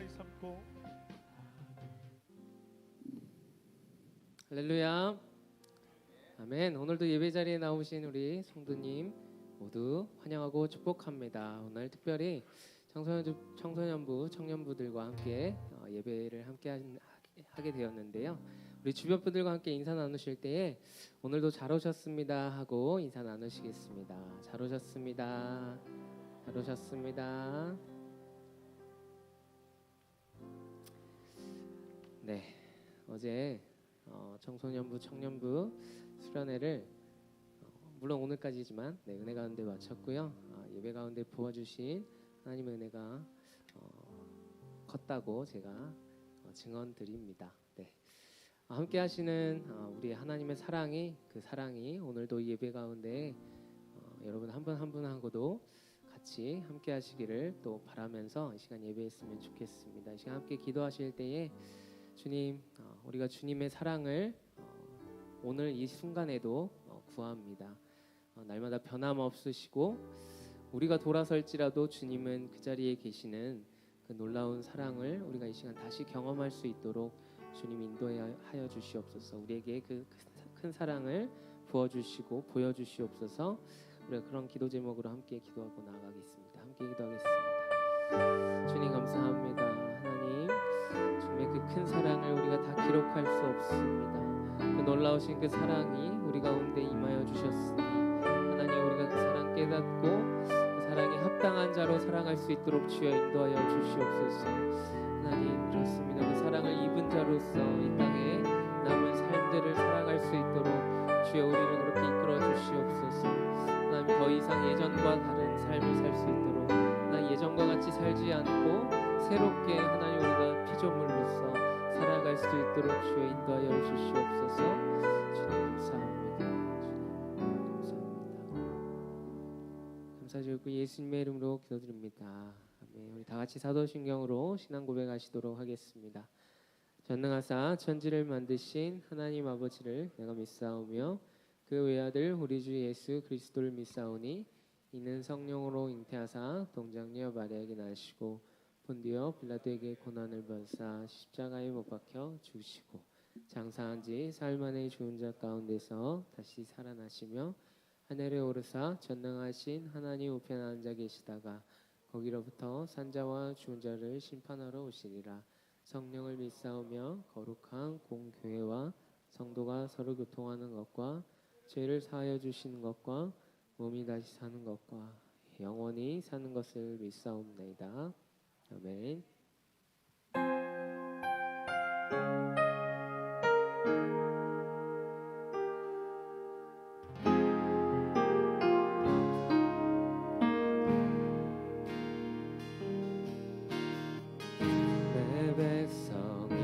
가까이 삼고. 할렐루야. 아멘. 오늘도 예배 자리에 나오신 우리 성도님 모두 환영하고 축복합니다. 오늘 특별히 청소년부, 청년부들과 함께 예배를 함께 하게 되었는데요. 우리 주변 분들과 함께 인사 나누실 때에 오늘도 잘 오셨습니다 하고 인사 나누시겠습니다. 잘 오셨습니다. 잘 오셨습니다. 네, 어제 청소년부, 청년부 수련회를 물론 오늘까지지만 은혜 가운데 마쳤고요. 예배 가운데 부어주신 하나님의 은혜가 컸다고 제가 증언 드립니다. 네. 함께 하시는 우리 하나님의 사랑이, 그 사랑이 오늘도 이 예배 가운데 여러분 한 분 한 분하고도 같이 함께 하시기를 또 바라면서 이 시간 예배했으면 좋겠습니다. 이 시간 함께 기도하실 때에 주님, 우리가 주님의 사랑을 오늘 이 순간에도 구합니다. 날마다 변함없으시고 우리가 돌아설지라도 주님은 그 자리에 계시는 그 놀라운 사랑을 우리가 이 시간 다시 경험할 수 있도록 주님 인도하여 주시옵소서. 우리에게 그 큰 사랑을 부어주시고 보여주시옵소서. 우리가 그런 기도 제목으로 함께 기도하고 나아가겠습니다. 함께 기도하겠습니다. 주님 감사합니다. 하나님, 주님의 그 큰 사랑을 우리가 다 기록할 수 없습니다. 그 놀라우신 그 사랑이 우리 가운데 임하여 주셨으니 하나님, 우리가 그 사랑 깨닫고 그 사랑에 합당한 자로 사랑할 수 있도록 주여 인도하여 주시옵소서. 하나님, 그렇습니다. 그 사랑을 입은 자로서 이 땅에 남은 삶들을 살아갈 수 있도록 주여 우리를 그렇게 이끌어 주시옵소서. 하나님, 더 이상 예전과 다른 삶을 살 수 있도록 나 예전과 같이 살지 않고 새롭게 하나님 우리가 피조물로서 살아갈 수 있도록 주여 인도하여 주시옵소서. 주님 감사합니다. 주님 감사합니다. 감사드리고 예수님의 이름으로 기도드립니다. 아멘. 우리 다 같이 사도신경으로 신앙 고백하시도록 하겠습니다. 전능하사 천지를 만드신 하나님 아버지를 내가 믿사오며 그 외아들 우리 주 예수 그리스도를 믿사오니 이는 성령으로 잉태하사 동정녀 마리아에게 나시고 본디오 빌라도에게 고난을 받으사 십자가에 못 박혀 죽으시고 장사한 지 사흘 만에 죽은 자 가운데서 다시 살아나시며 하늘에 오르사 전능하신 하나님 우편에 앉아 계시다가 거기로부터 산자와 죽은 자를 심판하러 오시리라. 성령을 믿사오며 거룩한 공교회와 성도가 서로 교통하는 것과 죄를 사하여 주시는 것과 몸이 다시 사는 것과 영원히 사는 것을 믿사옵나이다. 아멘. 내 백성이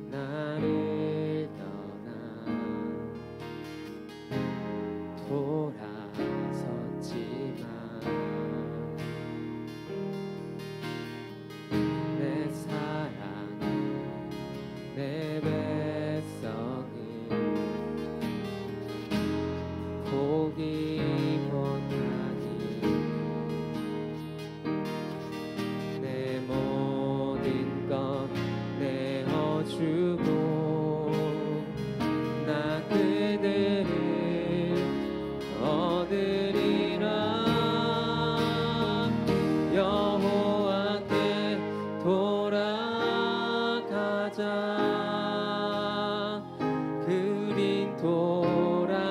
나를 떠나 돌아섰지만 내 사랑은 내 백성은 보기보다니 내 모든 것 내어주고 나 그들을 얻으리라. 여호와께 돌아가자. 그린 돌아서도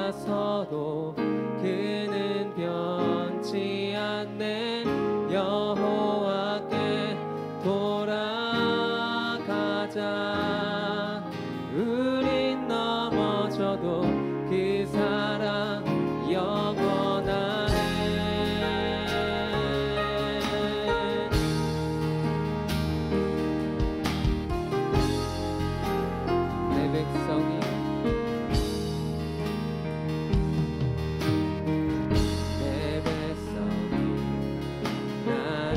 그는 변치 않네. 여호와께 돌아가자. 우린 넘어져도 그 사랑 영원하네. 내 백성이 내 백성이 나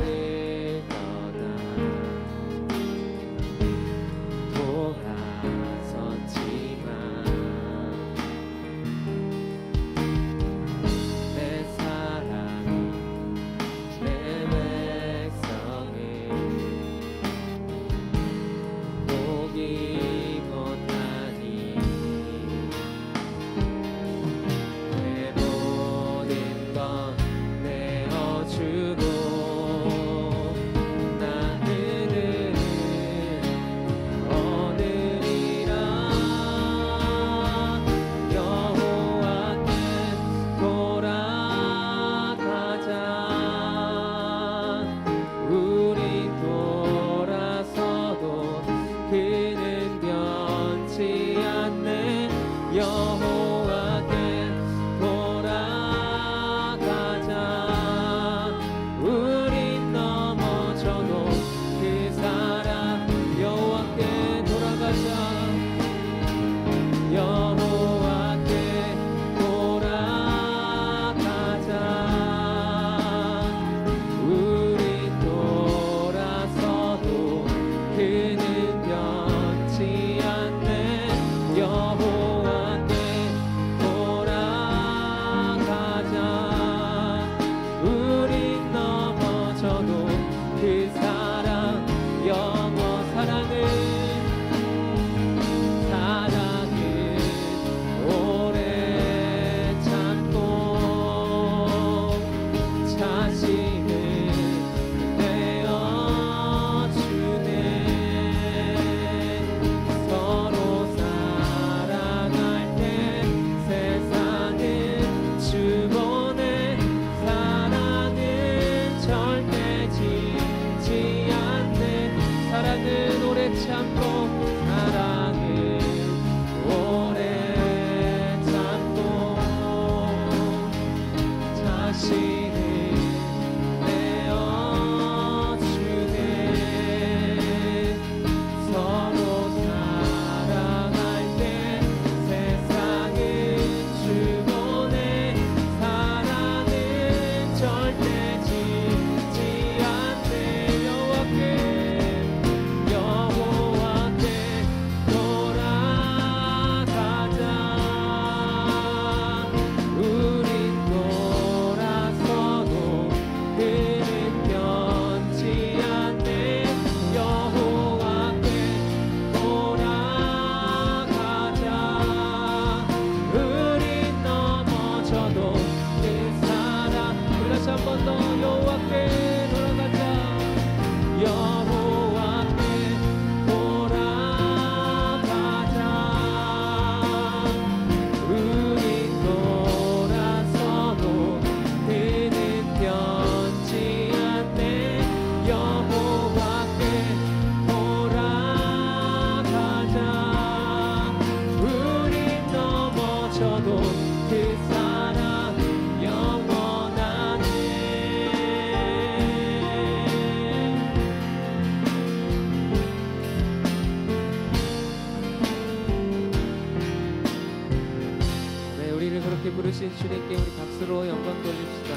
부르신 주님께 우리 박수로 영광 돌립시다.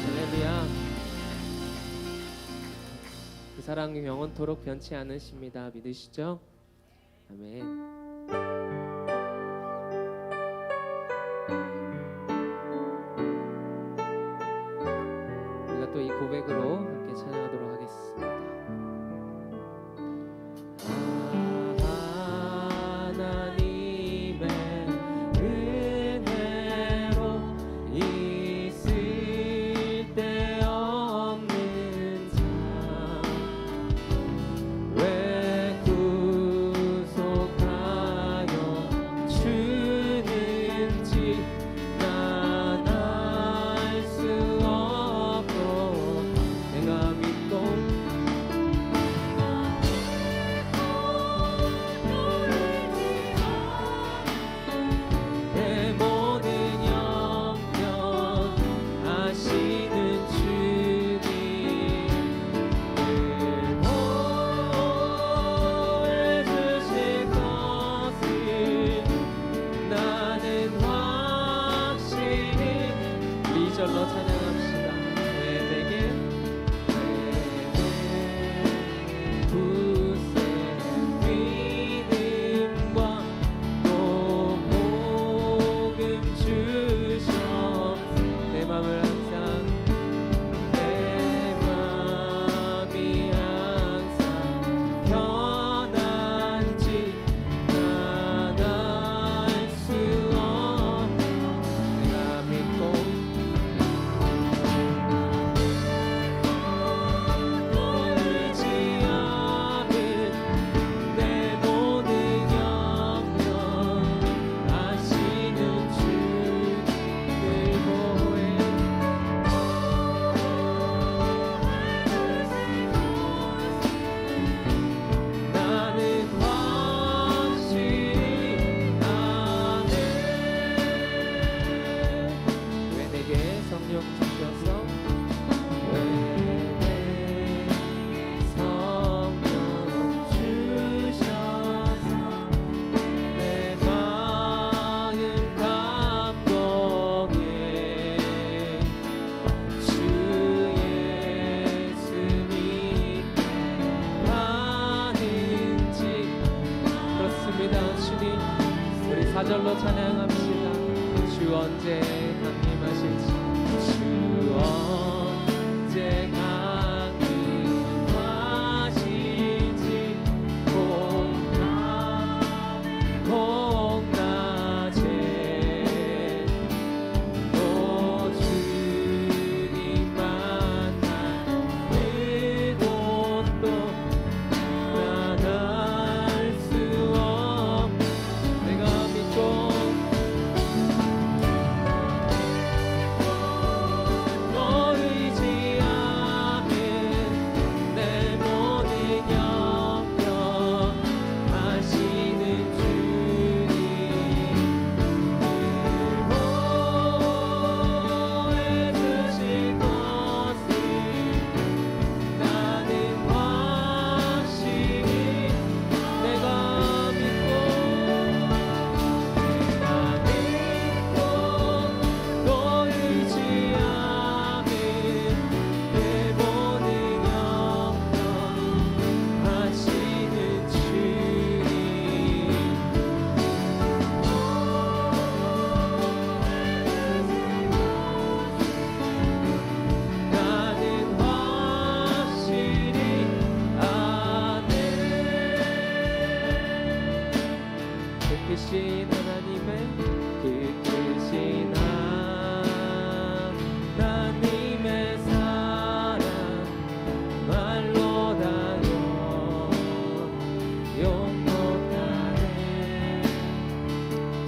할렐루야. 그 사랑이 영원토록 변치 않으십니다. 믿으시죠? 아멘. 우리가 또 이 고백으로 함께 찬양하도록 하겠습니다. 하나님의 은혜로 있을 데 없는 자 왜 구속하여 주는지 난 알 수 없고 내가 믿고 내 모든 영역 아시는 주님 보여주실 것을 나는 확신히 2절로 찬양합시다. 내게 굳센 믿음과 또 복음 주셔서 내 맘을 항상 내 맘이 항상 편한지 난 알 수 없네. 내가 믿고 보이지 않은 내 모든 영역 아시는 주를 보해 나는 확신하네. 왜 내게 성령 주셔서 왜 내 성령 주셔서 내 마음 감동에 주 예수 믿게 하는지 그렇습니다. 주님 우리 4절로 찬양합시다. 주 언제 강림하실지 주 언제 강림하실지 공낮에 또 주님만 크신 하나님의 크신 하나님의 사랑 말로 다 용мот하네.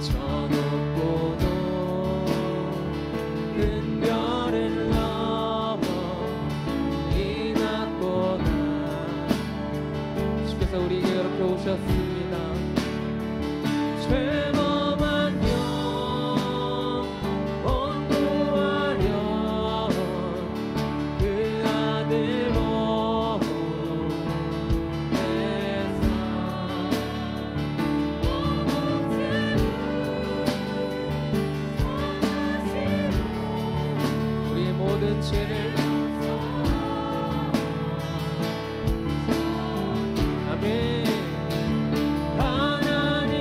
저 높고 높은 별을 넘어 이 낮보다 주께서 우리에게 그렇게 오셨습니다. 죄범한 영 온구하려 그 아들 보내사 우리의 모든 죄를 아멘. 하나님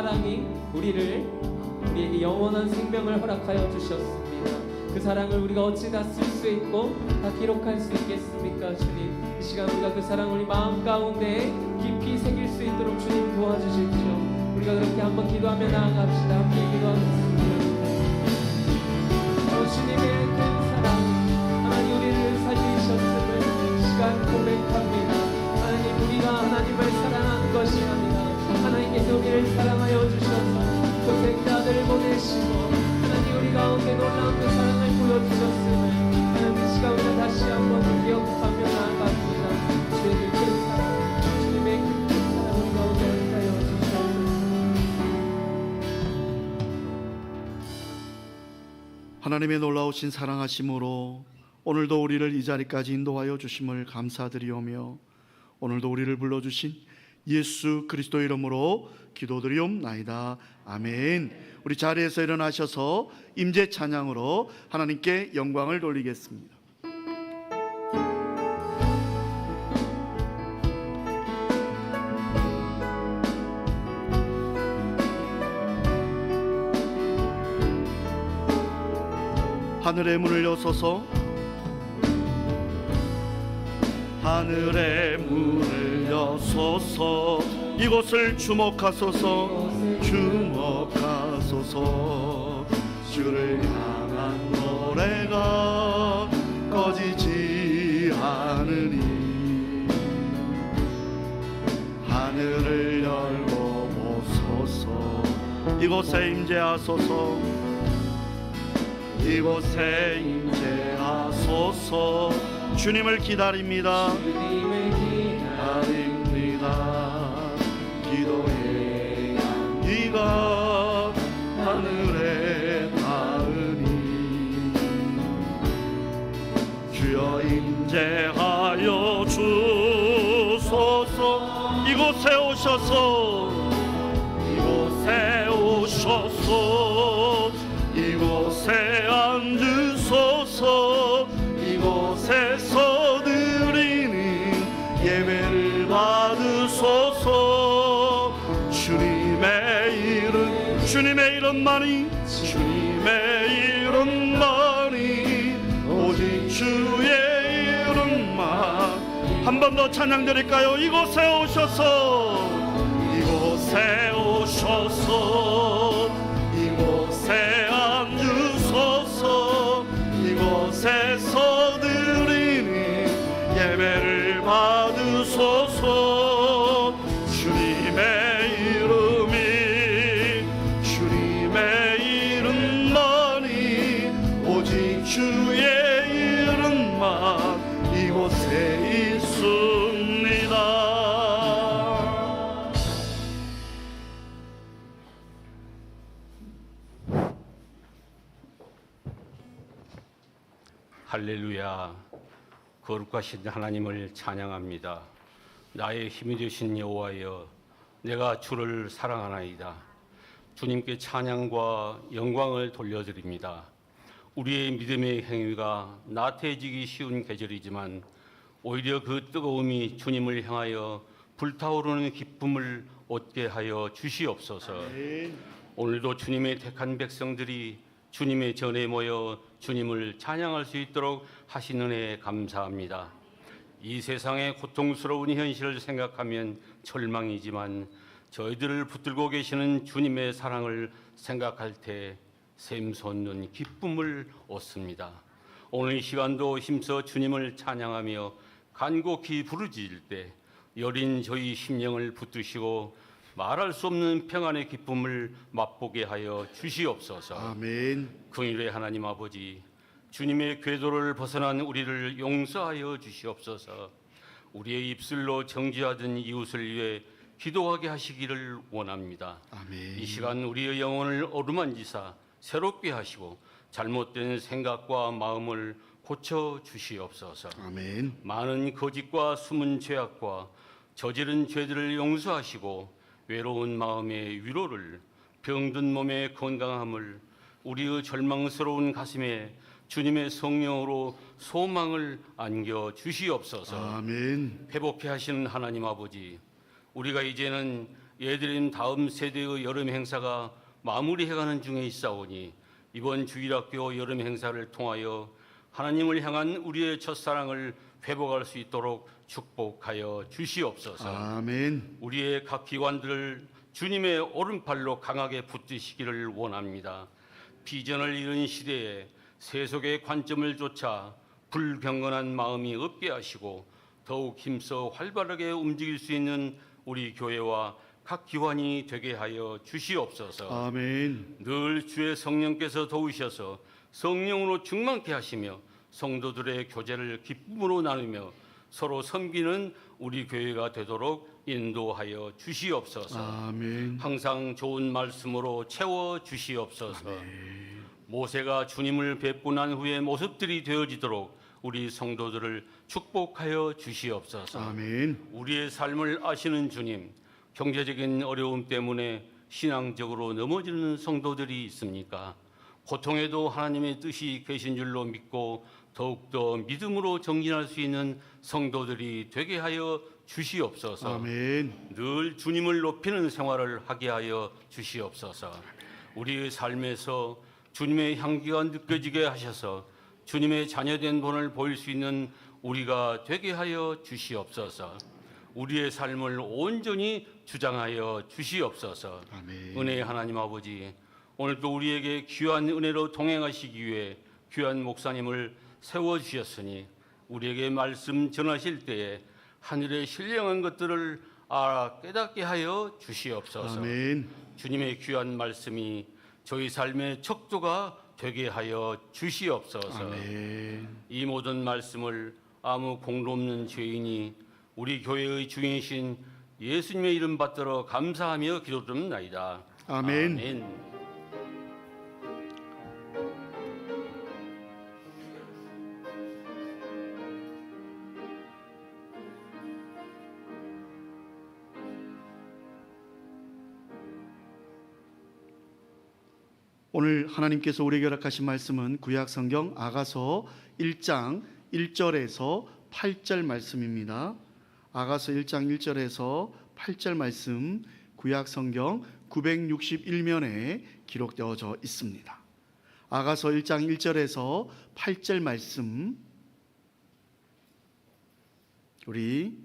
사랑이 우리에게 영원한 생명을 허락하여 주셨습니다. 그 사랑을 우리가 어찌 다 쓸 수 있고 다 기록할 수 있겠습니까? 주님, 이 시간 우리가 그 사랑을 우리 마음 가운데 깊이 새길 수 있도록 주님 도와주십시오. 우리가 그렇게 한번 기도하며 나아갑시다. 함께 기도하겠습니다. 주님의 그 사랑, 하나님 우리를 살리셨음을 이 시간 고백합니다. 하나님, 우리가 하나님을 사랑한 것이 아니라 하나님께서 우리를 사랑하여 주셔서 그 생자들 보내시고 하나님 우리 가운데 놀라운 그 사랑을 보여주셨음을 하나님 이 시간 우리가 다시 한번 기억하며 나아갑니다. 주의 그 사랑, 주님의 그 사랑 우리 가운데 하여 주시옵소서. 하나님의 놀라우신 사랑하심으로 오늘도 우리를 이 자리까지 인도하여 주심을 감사드리오며 오늘도 우리를 불러주신 예수 그리스도의 이름으로 기도드리옵나이다. 아멘. 우리 자리에서 일어나셔서 임재 찬양으로 하나님께 영광을 돌리겠습니다. 하늘의 문을 여소서, 하늘의 문을 여소서, 이곳을 주목하소서, 주목하소서. 주를 향한 노래가 꺼지지 않으니 하늘을 열고 보소서. 이곳에 임재하소서, 이곳에 임재하소서. 주님을 기다립니다. 주님을 기다립니다. 기도의 향기가 하늘에 닿으니 주여 임재하여 주소서. 이곳에 오셔서, 이곳에 오셔서, 이곳에 앉으소서. 이곳에서 드리는 예배를 받으소서. 주님의 이름만이, 주님의 이름만이, 오직 주의 이름만. 한 번 더 찬양 드릴까요? 이곳에 오셔서, 이곳에 오셔서, 이곳에 앉으소서. 이곳에서 드리는 예배를 받으소서. 주님의 이름만이, 오직 주의 이름만 이곳에 있습니다. 할렐루야. 거룩하신 하나님을 찬양합니다. 나의 힘이 되신 여호와여, 내가 주를 사랑하나이다. 주님께 찬양과 영광을 돌려드립니다. 우리의 믿음의 행위가 나태해지기 쉬운 계절이지만 오히려 그 뜨거움이 주님을 향하여 불타오르는 기쁨을 얻게 하여 주시옵소서. 오늘도 주님의 택한 백성들이 주님의 전에 모여 주님을 찬양할 수 있도록 하신 은혜에 감사합니다. 이 세상의 고통스러운 현실을 생각하면 절망이지만 저희들을 붙들고 계시는 주님의 사랑을 생각할 때 샘솟는 기쁨을 얻습니다. 오늘 이 시간도 힘써 주님을 찬양하며 간곡히 부르짖을 때 여린 저희 심령을 붙드시고 말할 수 없는 평안의 기쁨을 맛보게 하여 주시옵소서. 아멘. 긍휼의 하나님 아버지, 주님의 궤도를 벗어난 우리를 용서하여 주시옵소서. 우리의 입술로 정죄하던 이웃을 위해 기도하게 하시기를 원합니다. 아멘. 이 시간 우리의 영혼을 어루만지사 새롭게 하시고 잘못된 생각과 마음을 고쳐 주시옵소서. 아멘. 많은 거짓과 숨은 죄악과 저지른 죄들을 용서하시고 외로운 마음의 위로를, 병든 몸의 건강함을, 우리의 절망스러운 가슴에 주님의 성령으로 소망을 안겨 주시옵소서. 아멘. 회복해 하시는 하나님 아버지, 우리가 이제는 예드림 다음 세대의 여름 행사가 마무리해가는 중에 있사오니 이번 주일학교 여름 행사를 통하여 하나님을 향한 우리의 첫사랑을 회복할 수 있도록 축복하여 주시옵소서. 아멘. 우리의 각 기관들을 주님의 오른팔로 강하게 붙드시기를 원합니다. 비전을 잃은 시대에 세속의 관점을 좇아 불경건한 마음이 없게 하시고 더욱 힘써 활발하게 움직일 수 있는 우리 교회와 각 기관이 되게 하여 주시옵소서. 아멘. 늘 주의 성령께서 도우셔서 성령으로 충만케 하시며 성도들의 교제를 기쁨으로 나누며 서로 섬기는 우리 교회가 되도록 인도하여 주시옵소서. 아멘. 항상 좋은 말씀으로 채워 주시옵소서. 모세가 주님을 뵙고 난 후에 모습들이 되어지도록 우리 성도들을 축복하여 주시옵소서. 아멘. 우리의 삶을 아시는 주님, 경제적인 어려움 때문에 신앙적으로 넘어지는 성도들이 있습니까? 고통에도 하나님의 뜻이 계신 줄로 믿고 더욱더 믿음으로 정진할 수 있는 성도들이 되게 하여 주시옵소서. 아멘. 늘 주님을 높이는 생활을 하게 하여 주시옵소서. 우리의 삶에서 주님의 향기가 느껴지게 하셔서 주님의 자녀된 본을 보일 수 있는 우리가 되게 하여 주시옵소서. 우리의 삶을 온전히 주장하여 주시옵소서. 아멘. 은혜의 하나님 아버지, 오늘도 우리에게 귀한 은혜로 동행하시기 위해 귀한 목사님을 세워주셨으니 우리에게 말씀 전하실 때에 하늘의 신령한 것들을 알아 깨닫게 하여 주시옵소서. 아멘. 주님의 귀한 말씀이 저희 삶의 척도가 되게 하여 주시옵소서. 아멘. 이 모든 말씀을 아무 공로 없는 죄인이 우리 교회의 주인이신 예수님의 이름 받들어 감사하며 기도드립나이다. 아멘. 아멘. 오늘 하나님께서 우리에게 허락하신 말씀은 구약 성경 아가서 1장 1절에서 8절 말씀입니다. 아가서 1장 1절에서 8절 말씀 구약 성경 961면에 기록되어져 있습니다. 아가서 1장 1절에서 8절 말씀 우리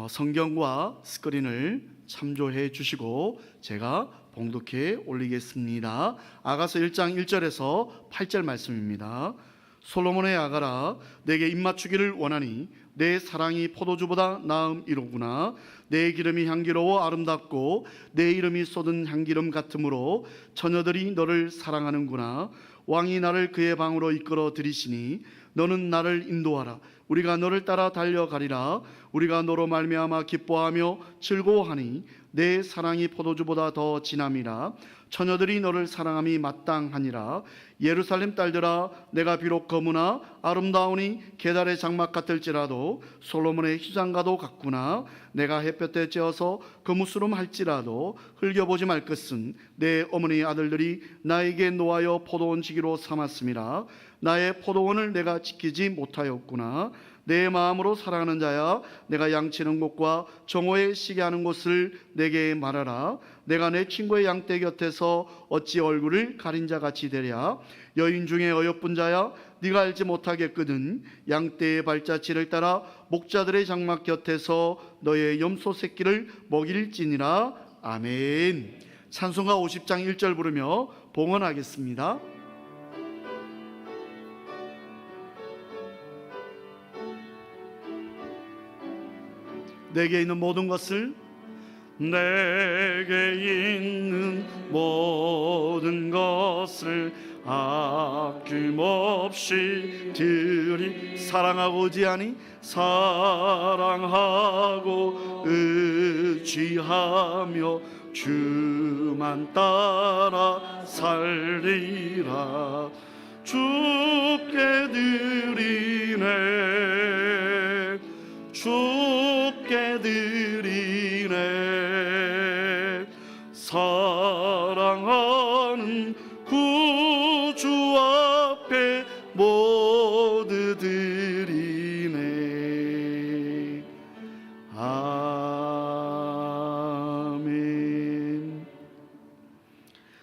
성경과 스크린을 참조해 주시고 제가 봉독해 올리겠습니다. 아가서 1장 1절에서 8절 말씀입니다. 솔로몬의 아가라, 내게 입맞추기를 원하니 내 사랑이 포도주보다 나음이로구나. 내 기름이 향기로워 아름답고 내 이름이 쏟은 향기름 같으므로 처녀들이 너를 사랑하는구나. 왕이 나를 그의 방으로 이끌어 들이시니 너는 나를 인도하라. 우리가 너를 따라 달려가리라. 우리가 너로 말미암아 기뻐하며 즐거워하니 내 사랑이 포도주보다 더 진함이라. 처녀들이 너를 사랑함이 마땅하니라. 예루살렘 딸들아, 내가 비록 거무나 아름다우니 계달의 장막 같을지라도 솔로몬의 희장과도 같구나. 내가 햇볕에 쬐어서 거무스름 할지라도 흘겨보지 말 것은 내 어머니 아들들이 나에게 노하여 포도원 지기로 삼았음이라. 나의 포도원을 내가 지키지 못하였구나. 내 마음으로 사랑하는 자야, 내가 양치는 곳과 정오에 쉬게 하는 곳을 내게 말하라. 내가 내 친구의 양떼 곁에서 어찌 얼굴을 가린 자같이 되랴. 여인 중에 어여쁜 자야, 네가 알지 못하겠거든. 양떼의 발자취를 따라 목자들의 장막 곁에서 너의 염소 새끼를 먹일지니라. 아멘. 찬송가 50장 1절 부르며 봉헌하겠습니다. 내게 있는 모든 것을 내게 있는 모든 것을 아낌없이 드리. 사랑하고지 아니 사랑하고 의지하며 주만 따라 살리라. 주께 드리네, 주께 드리네. 사랑하는 구주 앞에 모두 드리네. 아멘.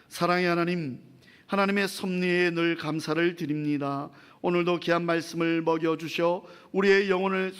사랑의 하나님, 하나님의 섭리에 늘 감사를 드립니다. 오늘도 귀한 말씀을 먹여주셔 우리의 영혼을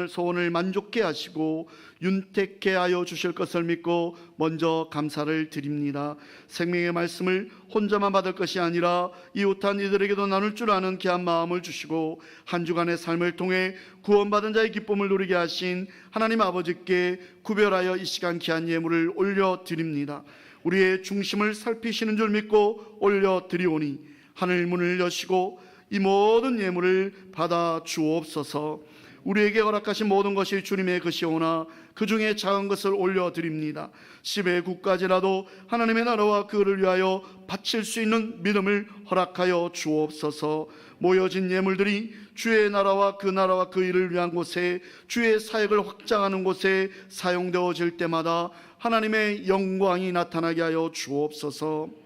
소원을 만족케 하시고 윤택케 하여 주실 것을 믿고 먼저 감사를 드립니다. 생명의 말씀을 혼자만 받을 것이 아니라 이웃한 이들에게도 나눌 줄 아는 귀한 마음을 주시고 한 주간의 삶을 통해 구원받은 자의 기쁨을 누리게 하신 하나님 아버지께 구별하여 이 시간 귀한 예물을 올려드립니다. 우리의 중심을 살피시는 줄 믿고 올려드리오니 하늘 문을 여시고 이 모든 예물을 받아 주옵소서. 우리에게 허락하신 모든 것이 주님의 것이오나 그 중에 작은 것을 올려드립니다. 10의 9까지라도 하나님의 나라와 그를 위하여 바칠 수 있는 믿음을 허락하여 주옵소서. 모여진 예물들이 주의 나라와 그 일을 위한 곳에, 주의 사역을 확장하는 곳에 사용되어질 때마다 하나님의 영광이 나타나게 하여 주옵소서.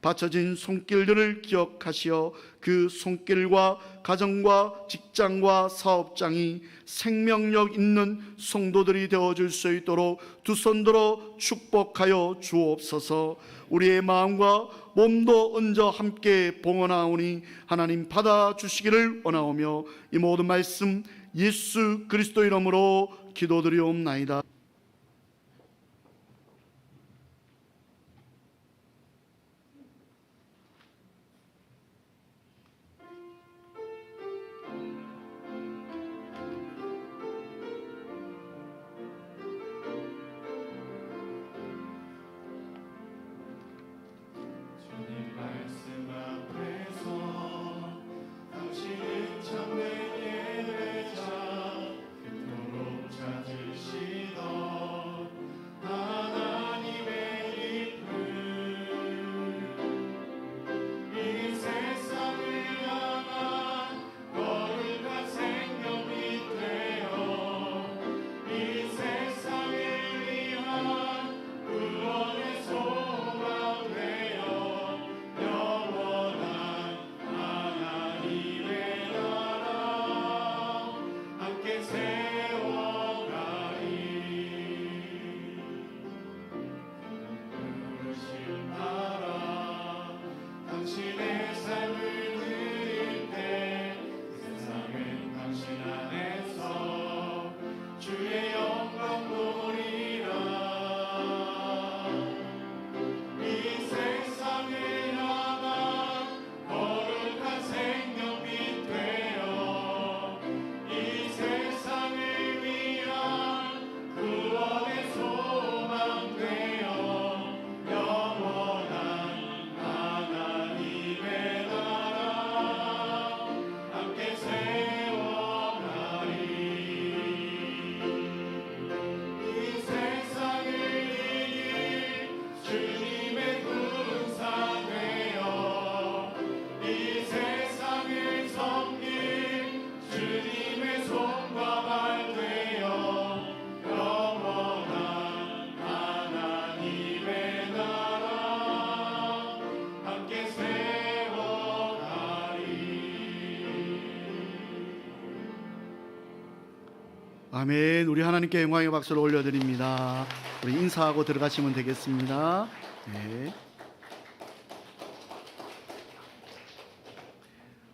바쳐진 손길들을 기억하시어 그 손길과 가정과 직장과 사업장이 생명력 있는 성도들이 되어줄 수 있도록 두 손 들어 축복하여 주옵소서. 우리의 마음과 몸도 얹어 함께 봉헌하오니 하나님 받아주시기를 원하오며 이 모든 말씀 예수 그리스도 이름으로 기도드리옵나이다. 아멘. 우리 하나님께 영광의 박수를 올려드립니다. 우리 인사하고 들어가시면 되겠습니다. 네.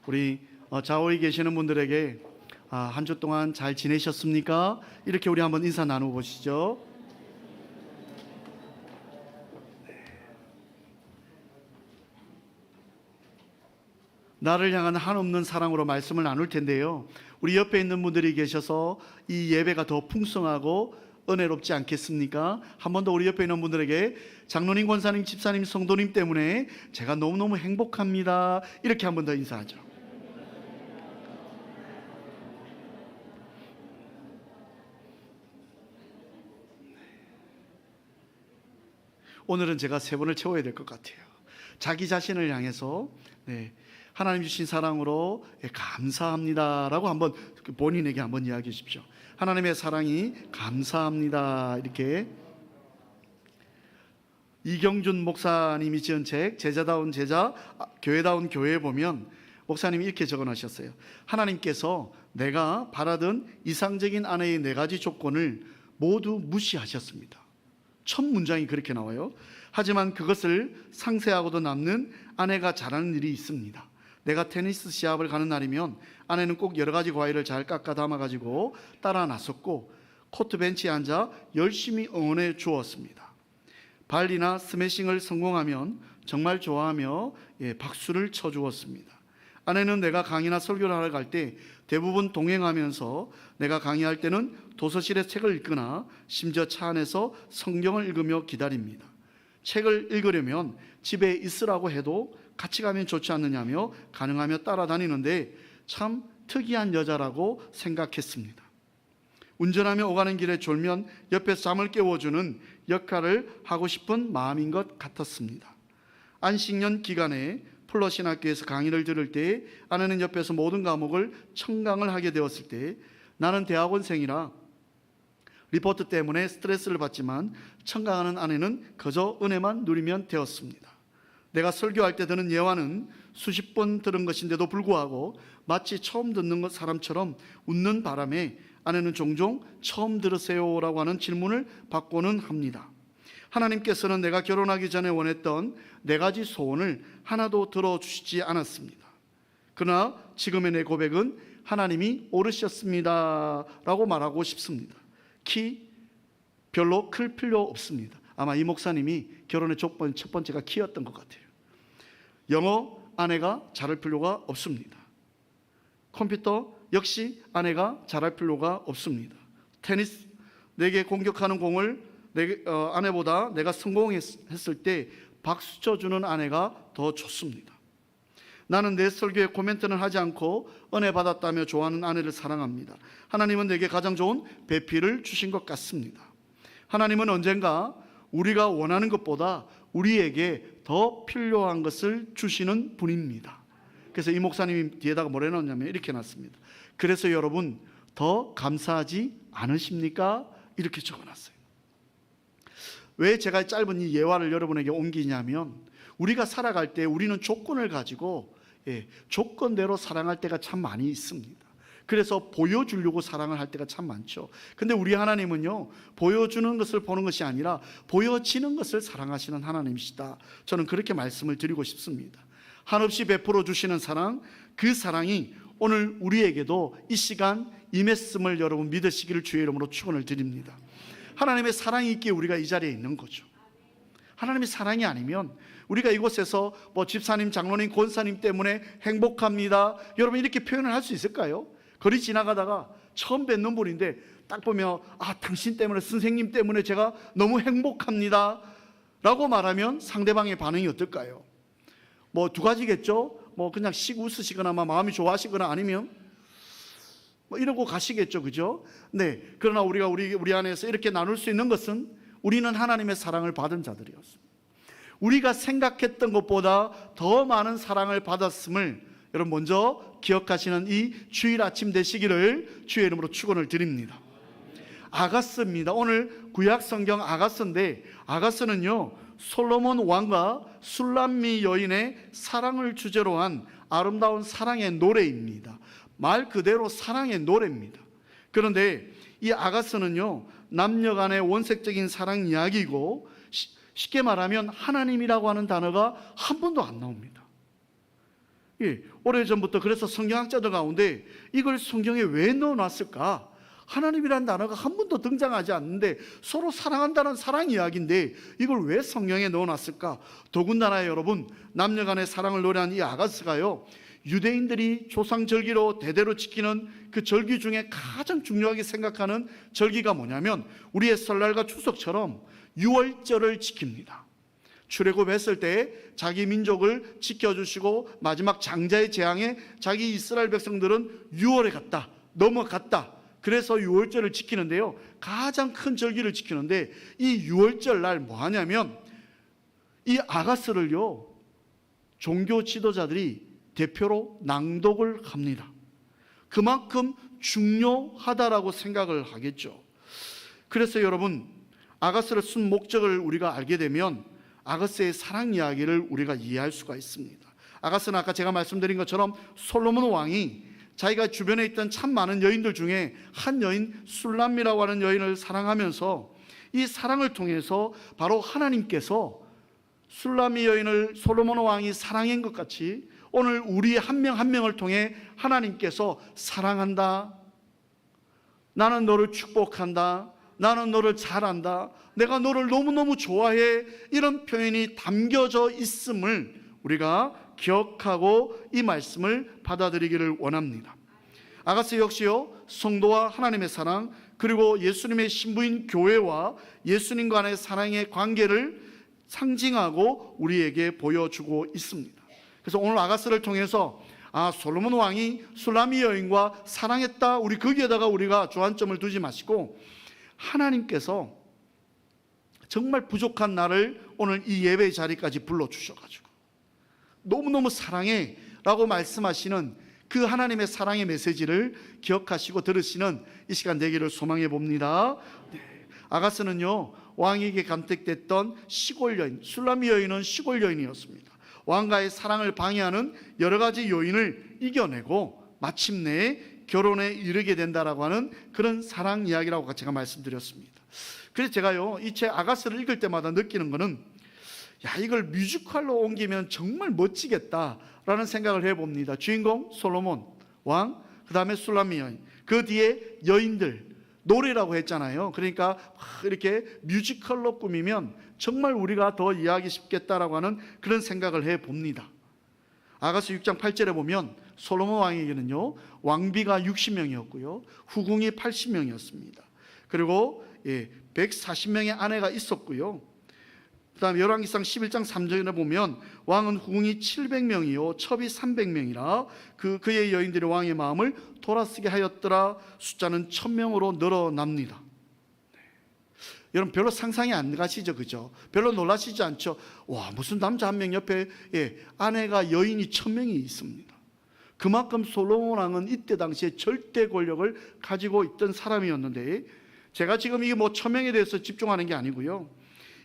우리 좌우에 계시는 분들에게 한 주 동안 잘 지내셨습니까? 이렇게 우리 한번 인사 나눠보시죠. 나를 향한 한없는 사랑으로 말씀을 나눌 텐데요, 우리 옆에 있는 분들이 계셔서 이 예배가 더 풍성하고 은혜롭지 않겠습니까? 한 번 더 우리 옆에 있는 분들에게 장로님, 권사님, 집사님, 성도님 때문에 제가 너무너무 행복합니다, 이렇게 한 번 더 인사하죠. 오늘은 제가 세 번을 채워야 될 것 같아요. 자기 자신을 향해서 하나님 주신 사랑으로 감사합니다라고 한번 본인에게 한번 이야기해 주십시오. 하나님의 사랑이 감사합니다. 이렇게 이경준 목사님이 지은 책 제자다운 제자, 교회다운 교회에 보면 목사님이 이렇게 적어놓으셨어요. 하나님께서 내가 바라던 이상적인 아내의 4가지 조건을 모두 무시하셨습니다. 첫 문장이 그렇게 나와요. 하지만 그것을 상쇄하고도 남는 아내가 잘하는 일이 있습니다. 내가 테니스 시합을 가는 날이면 아내는 꼭 여러 가지 과일을 잘 깎아 담아가지고 따라 나섰고 코트 벤치에 앉아 열심히 응원해 주었습니다. 발리나 스매싱을 성공하면 정말 좋아하며 박수를 쳐주었습니다. 아내는 내가 강의나 설교를 하러 갈 때 대부분 동행하면서 내가 강의할 때는 도서실에 책을 읽거나 심지어 차 안에서 성경을 읽으며 기다립니다. 책을 읽으려면 집에 있으라고 해도 같이 가면 좋지 않느냐며 가능하며 따라다니는데 참 특이한 여자라고 생각했습니다. 운전하며 오가는 길에 졸면 옆에서 잠을 깨워주는 역할을 하고 싶은 마음인 것 같았습니다. 안식년 기간에 플러신학교에서 강의를 들을 때 아내는 옆에서 모든 과목을 청강을 하게 되었을 때 나는 대학원생이라 리포트 때문에 스트레스를 받지만 청강하는 아내는 그저 은혜만 누리면 되었습니다. 내가 설교할 때 드는 예화는 수십 번 들은 것인데도 불구하고 마치 처음 듣는 것 사람처럼 웃는 바람에 아내는 종종 처음 들으세요라고 하는 질문을 받고는 합니다. 하나님께서는 내가 결혼하기 전에 원했던 4가지 소원을 하나도 들어주시지 않았습니다. 그러나 지금의 내 고백은 하나님이 오르셨습니다 라고 말하고 싶습니다. 키 별로 클 필요 없습니다. 아마 이 목사님이 결혼의 조건 첫 번째가 키였던 것 같아요. 영어 아내가 잘할 필요가 없습니다. 컴퓨터 역시 아내가 잘할 필요가 없습니다. 테니스 내게 공격하는 공을 아내보다 내가 성공했을 때 박수 쳐주는 아내가 더 좋습니다. 나는 내 설교에 코멘트는 하지 않고 은혜 받았다며 좋아하는 아내를 사랑합니다. 하나님은 내게 가장 좋은 배필을 주신 것 같습니다. 하나님은 언젠가 우리가 원하는 것보다 우리에게 더 필요한 것을 주시는 분입니다. 그래서 이 목사님이 뒤에다가 뭐라 해놨냐면 이렇게 해놨습니다. 그래서 여러분 더 감사하지 않으십니까? 이렇게 적어놨어요. 왜 제가 짧은 이 예화를 여러분에게 옮기냐면 우리가 살아갈 때 우리는 조건을 가지고 조건대로 사랑할 때가 참 많이 있습니다. 그래서 보여주려고 사랑을 할 때가 참 많죠. 근데 우리 하나님은요, 보여주는 것을 보는 것이 아니라 보여지는 것을 사랑하시는 하나님이시다. 저는 그렇게 말씀을 드리고 싶습니다. 한없이 베풀어 주시는 사랑, 그 사랑이 오늘 우리에게도 이 시간 임했음을 여러분 믿으시기를 주의 이름으로 축원을 드립니다. 하나님의 사랑이 있기에 우리가 이 자리에 있는 거죠. 하나님의 사랑이 아니면 우리가 이곳에서 집사님, 장로님, 권사님 때문에 행복합니다, 여러분 이렇게 표현을 할 수 있을까요? 거리 지나가다가 처음 뵙는 분인데 딱 보면 당신 때문에, 선생님 때문에 제가 너무 행복합니다 라고 말하면 상대방의 반응이 어떨까요? 2가지겠죠. 그냥 씩 웃으시거나 마음이 좋아하시거나 아니면 이러고 가시겠죠. 그죠? 네. 그러나 우리가 우리 안에서 이렇게 나눌 수 있는 것은 우리는 하나님의 사랑을 받은 자들이었습니다. 우리가 생각했던 것보다 더 많은 사랑을 받았음을 여러분 먼저 기억하시는 이 주일 아침 되시기를 주의 이름으로 축원을 드립니다. 아가스입니다. 오늘 구약 성경 아가스인데, 아가스는요 솔로몬 왕과 술람미 여인의 사랑을 주제로 한 아름다운 사랑의 노래입니다. 말 그대로 사랑의 노래입니다. 그런데 이 아가스는요 남녀 간의 원색적인 사랑 이야기이고, 쉽게 말하면 하나님이라고 하는 단어가 한 번도 안 나옵니다. 오래전부터 그래서 성경학자들 가운데 이걸 성경에 왜 넣어놨을까? 하나님이라는 단어가 한 번도 등장하지 않는데 서로 사랑한다는 사랑 이야기인데 이걸 왜 성경에 넣어놨을까? 더군다나 여러분, 남녀 간의 사랑을 노래한 이 아가스가요, 유대인들이 조상절기로 대대로 지키는 그 절기 중에 가장 중요하게 생각하는 절기가 뭐냐면 우리의 설날과 추석처럼 유월절을 지킵니다. 출애굽했을 때 자기 민족을 지켜주시고 마지막 장자의 재앙에 자기 이스라엘 백성들은 유월에 갔다, 넘어갔다. 그래서 유월절을 지키는데요, 가장 큰 절기를 지키는데 이 유월절 날 뭐 하냐면 이 아가스를요 종교 지도자들이 대표로 낭독을 합니다. 그만큼 중요하다라고 생각을 하겠죠. 그래서 여러분, 아가스를 쓴 목적을 우리가 알게 되면 아가스의 사랑 이야기를 우리가 이해할 수가 있습니다. 아가스는 아까 제가 말씀드린 것처럼 솔로몬 왕이 자기가 주변에 있던 참 많은 여인들 중에 한 여인 술람미라고 하는 여인을 사랑하면서 이 사랑을 통해서 바로 하나님께서 술라미 여인을 솔로몬 왕이 사랑한 것 같이 오늘 우리 한 명 한 명을 통해 하나님께서 사랑한다, 나는 너를 축복한다, 나는 너를 잘한다, 내가 너를 너무너무 좋아해, 이런 표현이 담겨져 있음을 우리가 기억하고 이 말씀을 받아들이기를 원합니다. 아가스 역시요, 성도와 하나님의 사랑, 그리고 예수님의 신부인 교회와 예수님 간의 사랑의 관계를 상징하고 우리에게 보여주고 있습니다. 그래서 오늘 아가스를 통해서 솔로몬 왕이 술라미 여인과 사랑했다, 우리 거기에다가 우리가 주안점을 두지 마시고 하나님께서 정말 부족한 나를 오늘 이 예배 자리까지 불러주셔가지고 너무너무 사랑해 라고 말씀하시는 그 하나님의 사랑의 메시지를 기억하시고 들으시는 이 시간 되기를 소망해 봅니다. 아가스는요, 왕에게 간택됐던 시골 여인, 술라미 여인은 시골 여인이었습니다. 왕과의 사랑을 방해하는 여러 가지 요인을 이겨내고 마침내 결혼에 이르게 된다라고 하는 그런 사랑 이야기라고 제가 말씀드렸습니다. 그래서 제가요, 이 책 아가스를 읽을 때마다 느끼는 거는 이걸 뮤지컬로 옮기면 정말 멋지겠다라는 생각을 해봅니다. 주인공 솔로몬 왕, 그 다음에 술라미 여인, 그 뒤에 여인들, 노래라고 했잖아요. 그러니까 이렇게 뮤지컬로 꾸미면 정말 우리가 더 이해하기 쉽겠다라고 하는 그런 생각을 해봅니다. 아가스 6장 8절에 보면 솔로몬 왕에게는요, 왕비가 60명이었고요 후궁이 80명이었습니다. 그리고 140명의 아내가 있었고요. 그 다음에 열왕기상 11장 3절에 보면 왕은 후궁이 700명이요 첩이 300명이라 그의 여인들이 왕의 마음을 돌아서게 하였더라. 숫자는 1000명으로 늘어납니다. 여러분 별로 상상이 안 가시죠? 그죠? 별로 놀라시지 않죠? 와, 무슨 남자 한 명 옆에 아내가 여인이 1000명이 있습니다. 그만큼 솔로몬 왕은 이때 당시에 절대 권력을 가지고 있던 사람이었는데, 제가 지금 이게 1000명에 대해서 집중하는 게 아니고요,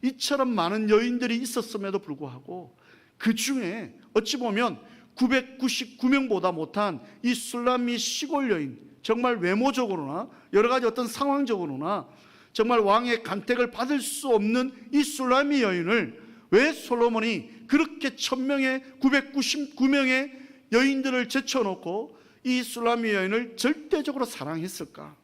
이처럼 많은 여인들이 있었음에도 불구하고 그 중에 어찌 보면 999명보다 못한 이 술라미 시골 여인, 정말 외모적으로나 여러 가지 어떤 상황적으로나 정말 왕의 간택을 받을 수 없는 이 술라미 여인을 왜 솔로몬이 그렇게 1000명의 999명의 여인들을 제쳐놓고 이 술라미 여인을 절대적으로 사랑했을까?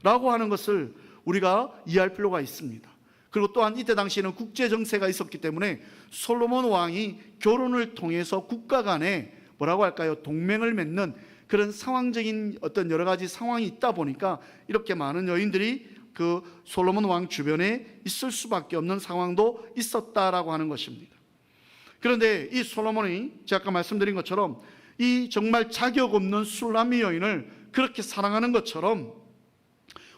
라고 하는 것을 우리가 이해할 필요가 있습니다. 그리고 또한 이때 당시에는 국제 정세가 있었기 때문에 솔로몬 왕이 결혼을 통해서 국가 간에 뭐라고 할까요? 동맹을 맺는 그런 상황적인 어떤 여러 가지 상황이 있다 보니까 이렇게 많은 여인들이 그 솔로몬 왕 주변에 있을 수밖에 없는 상황도 있었다라고 하는 것입니다. 그런데 이 솔로몬이 제가 아까 말씀드린 것처럼 이 정말 자격 없는 술라미 여인을 그렇게 사랑하는 것처럼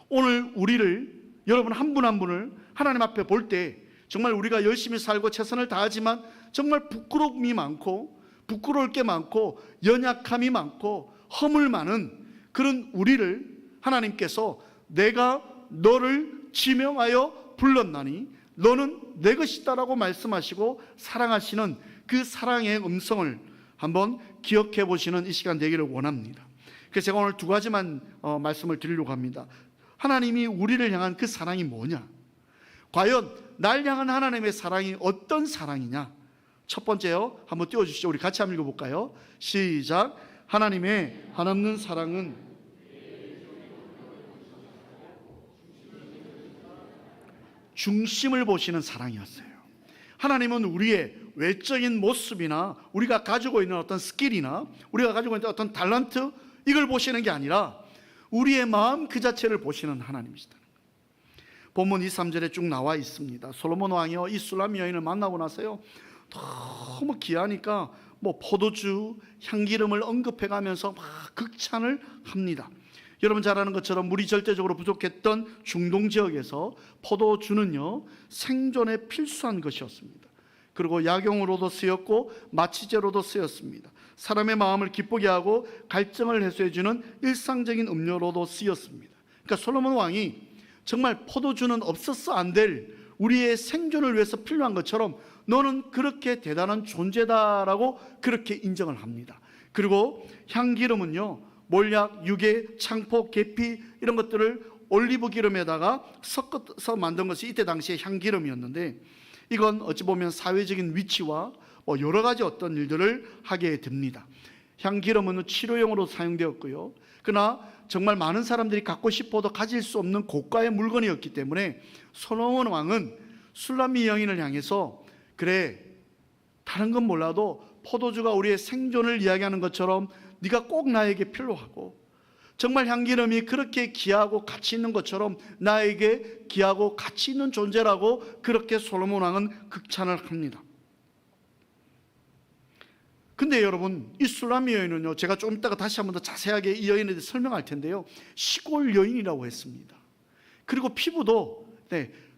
오늘 우리를, 여러분 한 분 한 분을 하나님 앞에 볼 때 정말 우리가 열심히 살고 최선을 다하지만 정말 부끄러움이 많고 부끄러울 게 많고 연약함이 많고 허물 많은 그런 우리를 하나님께서 내가 너를 지명하여 불렀나니 너는 내 것이다라고 말씀하시고 사랑하시는 그 사랑의 음성을 한번 기억해 보시는 이 시간 되기를 원합니다. 그래서 제가 오늘 두 가지만 말씀을 드리려고 합니다. 하나님이 우리를 향한 그 사랑이 뭐냐? 과연 날 향한 하나님의 사랑이 어떤 사랑이냐? 첫 번째요, 한번 띄워주시죠. 우리 같이 한번 읽어볼까요? 시작. 하나님의 한없는 사랑은 중심을 보시는 사랑이었어요. 하나님은 우리의 외적인 모습이나 우리가 가지고 있는 어떤 스킬이나 우리가 가지고 있는 어떤 탤런트, 이걸 보시는 게 아니라 우리의 마음 그 자체를 보시는 하나님이시다. 본문 2, 3절에 쭉 나와 있습니다. 솔로몬 왕이요, 이 술라미 여인을 만나고 나서요, 너무 귀하니까 포도주, 향기름을 언급해가면서 막 극찬을 합니다. 여러분 잘 아는 것처럼 물이 절대적으로 부족했던 중동 지역에서 포도주는요, 생존에 필수한 것이었습니다. 그리고 약용으로도 쓰였고 마취제로도 쓰였습니다. 사람의 마음을 기쁘게 하고 갈증을 해소해주는 일상적인 음료로도 쓰였습니다. 그러니까 솔로몬 왕이 정말 포도주는 없어서 안 될 우리의 생존을 위해서 필요한 것처럼 너는 그렇게 대단한 존재다라고 그렇게 인정을 합니다. 그리고 향기름은요, 몰약, 유계, 창포, 계피 이런 것들을 올리브 기름에다가 섞어서 만든 것이 이때 당시의 향기름이었는데, 이건 어찌 보면 사회적인 위치와 여러 가지 어떤 일들을 하게 됩니다. 향기름은 치료용으로 사용되었고요. 그러나 정말 많은 사람들이 갖고 싶어도 가질 수 없는 고가의 물건이었기 때문에 솔로몬 왕은 술람미 여인을 향해서 그래, 다른 건 몰라도 포도주가 우리의 생존을 이야기하는 것처럼 네가 꼭 나에게 필요하고, 정말 향기름이 그렇게 귀하고 가치 있는 것처럼 나에게 귀하고 가치 있는 존재라고 그렇게 솔로몬 왕은 극찬을 합니다. 근데 여러분, 이 술람미 여인은요, 제가 좀 이따가 다시 한번 더 자세하게 이 여인에 대해 설명할 텐데요, 시골 여인이라고 했습니다. 그리고 피부도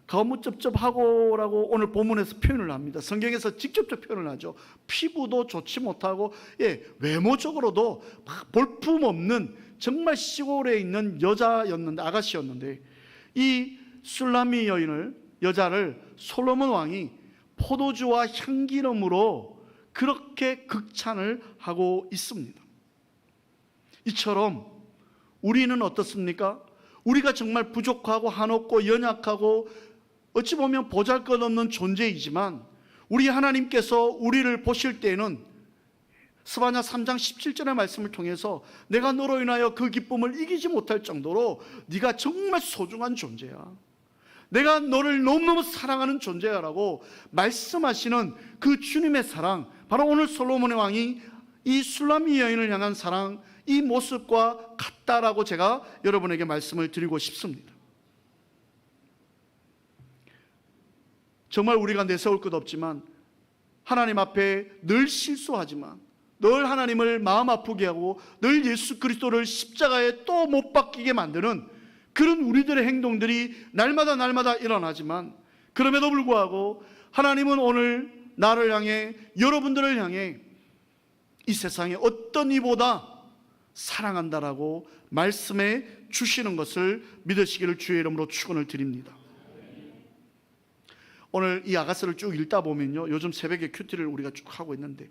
거무cepcep하고라고 오늘 본문에서 표현을 합니다. 성경에서 직접적 표현을 하죠. 피부도 좋지 못하고 외모적으로도 볼품없는 정말 시골에 있는 여자였는데, 아가씨였는데, 이 술람미 여자를 솔로몬 왕이 포도주와 향기름으로 그렇게 극찬을 하고 있습니다. 이처럼 우리는 어떻습니까? 우리가 정말 부족하고 한없고 연약하고 어찌 보면 보잘것없는 존재이지만 우리 하나님께서 우리를 보실 때에는 스바냐 3장 17절의 말씀을 통해서 내가 너로 인하여 그 기쁨을 이기지 못할 정도로 네가 정말 소중한 존재야, 내가 너를 너무너무 사랑하는 존재야라고 말씀하시는 그 주님의 사랑, 바로 오늘 솔로몬의 왕이 이 술람미 여인을 향한 사랑, 이 모습과 같다라고 제가 여러분에게 말씀을 드리고 싶습니다. 정말 우리가 내세울 것 없지만, 하나님 앞에 늘 실수하지만, 늘 하나님을 마음 아프게 하고 늘 예수 그리스도를 십자가에 또 못 박히게 만드는 그런 우리들의 행동들이 날마다 일어나지만, 그럼에도 불구하고 하나님은 오늘 나를 향해, 여러분들을 향해 이 세상에 어떤 이보다 사랑한다라고 말씀해 주시는 것을 믿으시기를 주의 이름으로 축원을 드립니다. 오늘 이 아가서를 쭉 읽다 보면요, 요즘 새벽에 큐티를 우리가 쭉 하고 있는데,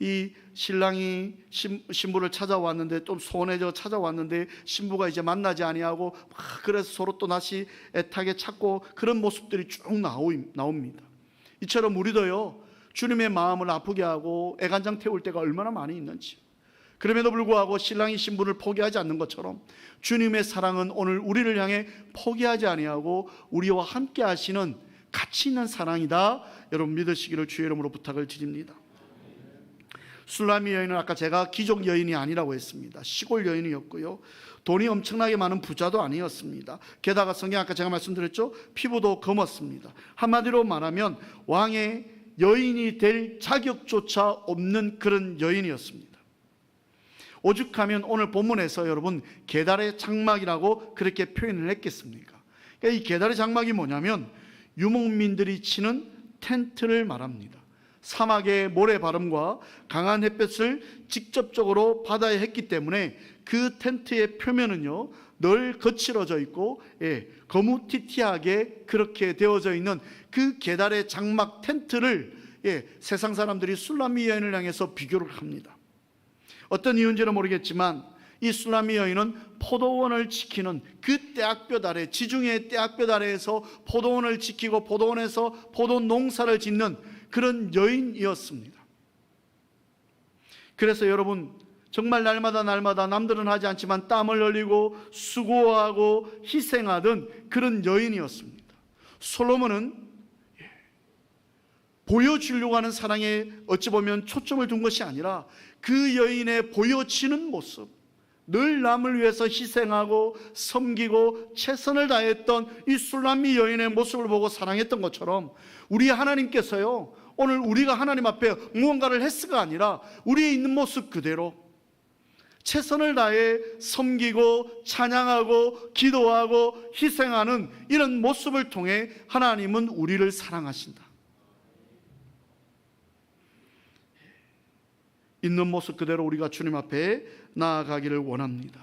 이 신랑이 신부를 찾아왔는데 좀 소원해져 찾아왔는데 신부가 이제 만나지 아니하고 그래서 서로 또 다시 애타게 찾고, 그런 모습들이 쭉 나옵니다. 이처럼 우리도요, 주님의 마음을 아프게 하고 애간장 태울 때가 얼마나 많이 있는지, 그럼에도 불구하고 신랑이 신부를 포기하지 않는 것처럼 주님의 사랑은 오늘 우리를 향해 포기하지 아니하고 우리와 함께 하시는 가치 있는 사랑이다, 여러분 믿으시기를 주의 이름으로 부탁을 드립니다. 술람미 여인은 아까 제가 귀족 여인이 아니라고 했습니다. 시골 여인이었고요, 돈이 엄청나게 많은 부자도 아니었습니다. 게다가 성경 아까 제가 말씀드렸죠, 피부도 검었습니다. 한마디로 말하면 왕의 여인이 될 자격조차 없는 그런 여인이었습니다. 오죽하면 오늘 본문에서 여러분 게달의 장막이라고 그렇게 표현을 했겠습니까? 그러니까 이 게달의 장막이 뭐냐면 유목민들이 치는 텐트를 말합니다. 사막의 모래바람과 강한 햇볕을 직접적으로 받아야 했기 때문에 그 텐트의 표면은요 늘 거칠어져 있고 거무튀튀하게 그렇게 되어져 있는 그 게달의 장막 텐트를 세상 사람들이 술람미 여인을 향해서 비교를 합니다. 어떤 이유인지는 모르겠지만 이 술람미 여인은 포도원을 지키는 그 떼약볕 아래, 지중해 떼약볕 아래에서 포도원을 지키고 포도원에서 포도 농사를 짓는 그런 여인이었습니다. 그래서 여러분 정말 날마다 남들은 하지 않지만 땀을 흘리고 수고하고 희생하던 그런 여인이었습니다. 솔로몬은 보여주려고 하는 사랑에 어찌 보면 초점을 둔 것이 아니라 그 여인의 보여지는 모습, 늘 남을 위해서 희생하고 섬기고 최선을 다했던 이 술람미 여인의 모습을 보고 사랑했던 것처럼 우리 하나님께서요 오늘 우리가 하나님 앞에 무언가를 했을가 아니라 우리의 있는 모습 그대로 최선을 다해 섬기고 찬양하고 기도하고 희생하는 이런 모습을 통해 하나님은 우리를 사랑하신다. 있는 모습 그대로 우리가 주님 앞에 나아가기를 원합니다.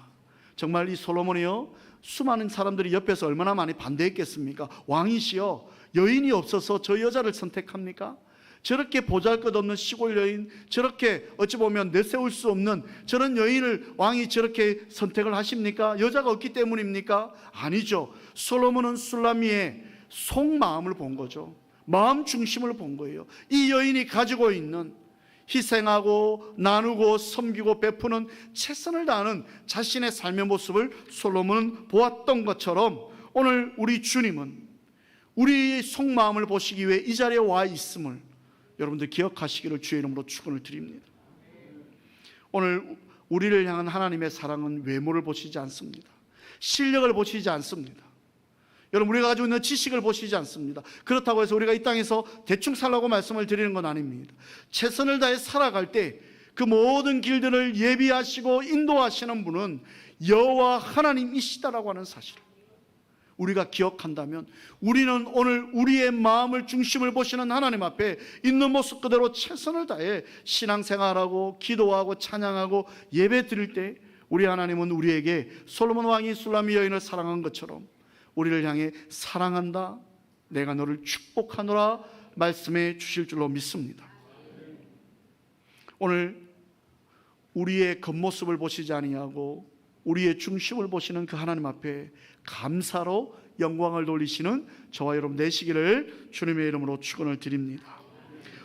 정말 이 솔로몬이요 수많은 사람들이 옆에서 얼마나 많이 반대했겠습니까? 왕이시여 여인이 없어서 저 여자를 선택합니까? 저렇게 보잘것없는 시골 여인, 저렇게 어찌 보면 내세울 수 없는 저런 여인을 왕이 저렇게 선택을 하십니까? 여자가 없기 때문입니까? 아니죠. 솔로몬은 술람미의 속마음을 본 거죠. 마음 중심을 본 거예요. 이 여인이 가지고 있는 희생하고 나누고 섬기고 베푸는 최선을 다하는 자신의 삶의 모습을 솔로몬은 보았던 것처럼 오늘 우리 주님은 우리의 속마음을 보시기 위해 이 자리에 와 있음을 여러분들 기억하시기를 주의 이름으로 축원을 드립니다. 오늘 우리를 향한 하나님의 사랑은 외모를 보시지 않습니다. 실력을 보시지 않습니다. 여러분, 우리가 가지고 있는 지식을 보시지 않습니다. 그렇다고 해서 우리가 이 땅에서 대충 살라고 말씀을 드리는 건 아닙니다. 최선을 다해 살아갈 때 그 모든 길들을 예비하시고 인도하시는 분은 여호와 하나님이시다라고 하는 사실, 우리가 기억한다면 우리는 오늘 우리의 마음을 중심을 보시는 하나님 앞에 있는 모습 그대로 최선을 다해 신앙생활하고 기도하고 찬양하고 예배 드릴 때 우리 하나님은 우리에게 솔로몬 왕이 술람미 여인을 사랑한 것처럼 우리를 향해 사랑한다, 내가 너를 축복하노라 말씀해 주실 줄로 믿습니다. 오늘 우리의 겉모습을 보시지 아니하고 우리의 중심을 보시는 그 하나님 앞에 감사로 영광을 돌리시는 저와 여러분 되시기를 주님의 이름으로 축원을 드립니다.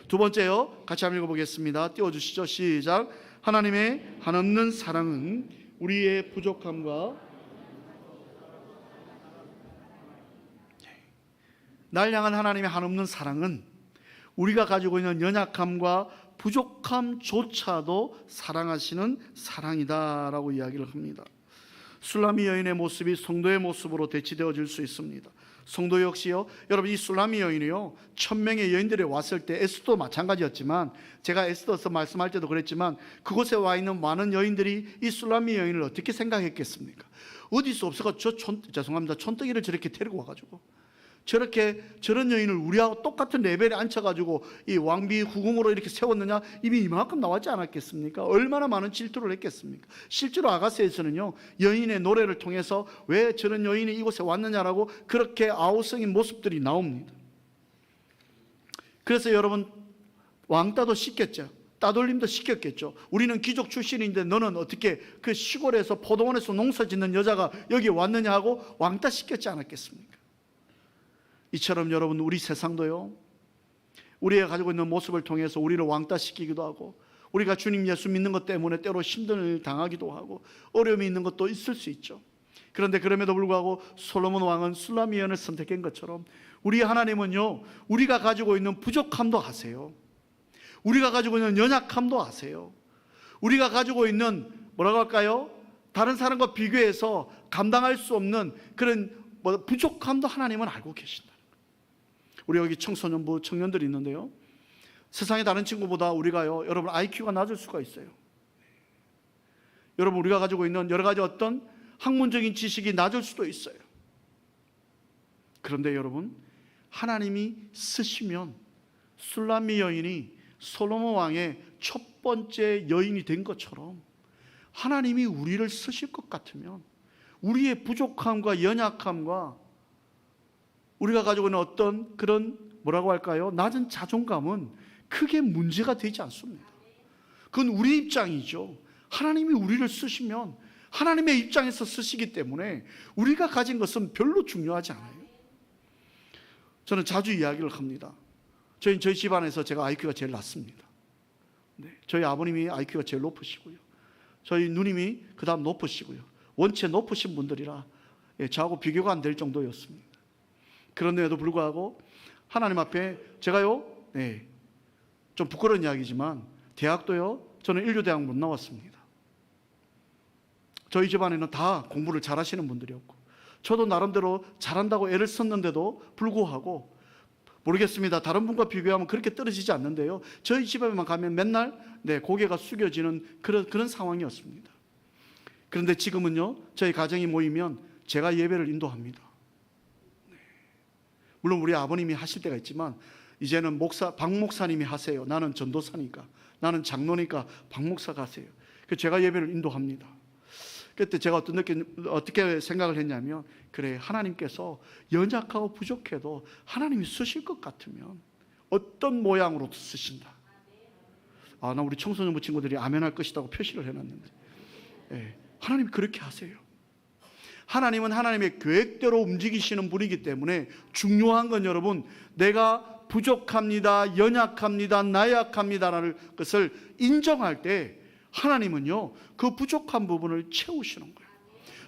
두 번째요, 같이 한번 읽어보겠습니다. 띄워주시죠. 시작. 하나님의 한없는 사랑은 우리의 부족함과 날 향한 하나님의 한없는 사랑은 우리가 가지고 있는 연약함과 부족함조차도 사랑하시는 사랑이다라고 이야기를 합니다. 술람미 여인의 모습이 성도의 모습으로 대치되어질 수 있습니다. 성도 역시요, 여러분, 이 술람미 여인이요 1000명의 여인들이 왔을 때, 에스더도 마찬가지였지만, 제가 에스더서 말씀할 때도 그랬지만, 그곳에 와 있는 많은 여인들이 이 술람미 여인을 어떻게 생각했겠습니까? 어디서 없어가 죄송합니다, 촌뜨기를 저렇게 데리고 와가지고 저런 여인을 우리하고 똑같은 레벨에 앉혀가지고 이 왕비 후궁으로 이렇게 세웠느냐, 이미 이만큼 나왔지 않았겠습니까? 얼마나 많은 질투를 했겠습니까? 실제로 아가스에서는요, 여인의 노래를 통해서 왜 저런 여인이 이곳에 왔느냐라고 그렇게 아우성인 모습들이 나옵니다. 그래서 여러분, 왕따도 시켰죠. 따돌림도 시켰겠죠. 우리는 귀족 출신인데 너는 어떻게 그 시골에서 포도원에서 농사 짓는 여자가 여기 왔느냐 하고 왕따 시켰지 않았겠습니까? 이처럼 여러분, 우리 세상도요, 우리가 가지고 있는 모습을 통해서 우리를 왕따시키기도 하고, 우리가 주님 예수 믿는 것 때문에 때로 힘듦을 당하기도 하고 어려움이 있는 것도 있을 수 있죠. 그런데 그럼에도 불구하고 솔로몬 왕은 술람미 여인을 선택한 것처럼 우리 하나님은요, 우리가 가지고 있는 부족함도 아세요. 우리가 가지고 있는 연약함도 아세요. 우리가 가지고 있는 뭐라고 할까요? 다른 사람과 비교해서 감당할 수 없는 그런 부족함도 하나님은 알고 계신다. 우리 여기 청소년부 청년들이 있는데요, 세상의 다른 친구보다 우리가요, 여러분, IQ가 낮을 수가 있어요. 여러분, 우리가 가지고 있는 여러 가지 어떤 학문적인 지식이 낮을 수도 있어요. 그런데 여러분, 하나님이 쓰시면 술람미 여인이 솔로몬 왕의 첫 번째 여인이 된 것처럼 하나님이 우리를 쓰실 것 같으면 우리의 부족함과 연약함과 우리가 가지고 있는 어떤 그런 뭐라고 할까요? 낮은 자존감은 크게 문제가 되지 않습니다. 그건 우리 입장이죠. 하나님이 우리를 쓰시면 하나님의 입장에서 쓰시기 때문에 우리가 가진 것은 별로 중요하지 않아요. 저는 자주 이야기를 합니다. 저희 집안에서 제가 IQ가 제일 낮습니다. 네, 저희 아버님이 IQ가 제일 높으시고요, 저희 누님이 그 다음 높으시고요, 원체 높으신 분들이라 저하고 비교가 안 될 정도였습니다. 그런데도 불구하고 하나님 앞에 제가요, 좀 부끄러운 이야기지만 대학도요, 저는 인류대학 못 나왔습니다. 저희 집안에는 다 공부를 잘하시는 분들이었고, 저도 나름대로 잘한다고 애를 썼는데도 불구하고 모르겠습니다. 다른 분과 비교하면 그렇게 떨어지지 않는데요, 저희 집에만 가면 맨날 고개가 숙여지는 그런 상황이었습니다. 그런데 지금은요, 저희 가정이 모이면 제가 예배를 인도합니다. 물론 우리 아버님이 하실 때가 있지만 이제는 박 목사님이 하세요. 나는 전도사니까, 나는 장로니까 박 목사가 하세요. 그래서 제가 예배를 인도합니다. 그때 제가 어떻게 생각을 했냐면, 그래, 하나님께서 연약하고 부족해도 하나님이 쓰실 것 같으면 어떤 모양으로도 쓰신다. 나 우리 청소년부 친구들이 아멘할 것이라고 표시를 해놨는데, 하나님이 그렇게 하세요. 하나님은 하나님의 계획대로 움직이시는 분이기 때문에 중요한 건 여러분, 내가 부족합니다, 연약합니다, 나약합니다라는 것을 인정할 때 하나님은요 그 부족한 부분을 채우시는 거예요.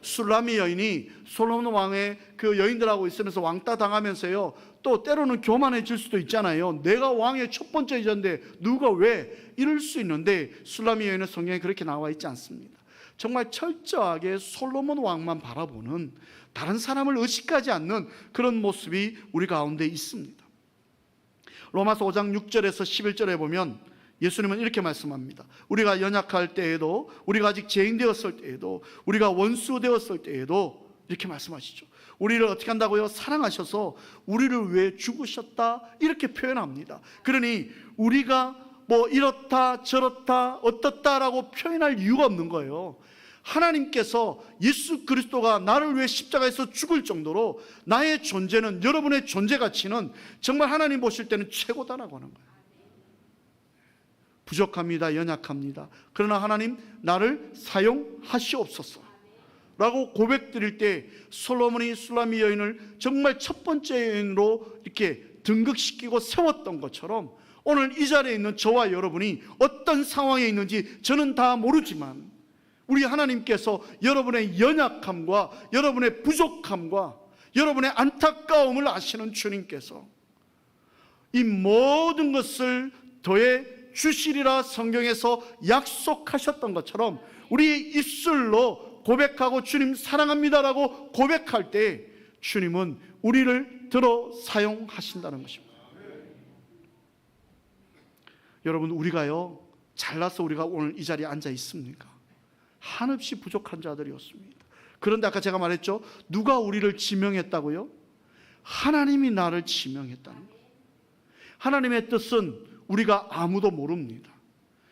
술라미 여인이 솔로몬 왕의 그 여인들하고 있으면서 왕따 당하면서요 또 때로는 교만해질 수도 있잖아요. 내가 왕의 첫 번째 여자인데 누가 왜 이럴 수 있는데, 술라미 여인은 성경에 그렇게 나와 있지 않습니다. 정말 철저하게 솔로몬 왕만 바라보는, 다른 사람을 의식하지 않는 그런 모습이 우리 가운데 있습니다. 로마서 5장 6절에서 11절에 보면 예수님은 이렇게 말씀합니다. 우리가 연약할 때에도, 우리가 아직 죄인 되었을 때에도, 우리가 원수 되었을 때에도 이렇게 말씀하시죠. 우리를 어떻게 한다고요? 사랑하셔서 우리를 위해 죽으셨다, 이렇게 표현합니다. 그러니 우리가 뭐 이렇다 저렇다 어떻다라고 표현할 이유가 없는 거예요. 하나님께서 예수 그리스도가 나를 위해 십자가에서 죽을 정도로 나의 존재는, 여러분의 존재 가치는 정말 하나님 보실 때는 최고다라고 하는 거예요. 부족합니다, 연약합니다. 그러나 하나님 나를 사용하시옵소서 라고 고백드릴 때 솔로몬이 술라미 여인을 정말 첫 번째 여인으로 이렇게 등극시키고 세웠던 것처럼, 오늘 이 자리에 있는 저와 여러분이 어떤 상황에 있는지 저는 다 모르지만 우리 하나님께서 여러분의 연약함과 여러분의 부족함과 여러분의 안타까움을 아시는 주님께서 이 모든 것을 더해 주시리라 성경에서 약속하셨던 것처럼 우리의 입술로 고백하고 주님 사랑합니다라고 고백할 때 주님은 우리를 들어 사용하신다는 것입니다. 여러분, 우리가요 잘나서 우리가 오늘 이 자리에 앉아 있습니까? 한없이 부족한 자들이었습니다. 그런데 아까 제가 말했죠, 누가 우리를 지명했다고요? 하나님이 나를 지명했다는 거예요. 하나님의 뜻은 우리가 아무도 모릅니다.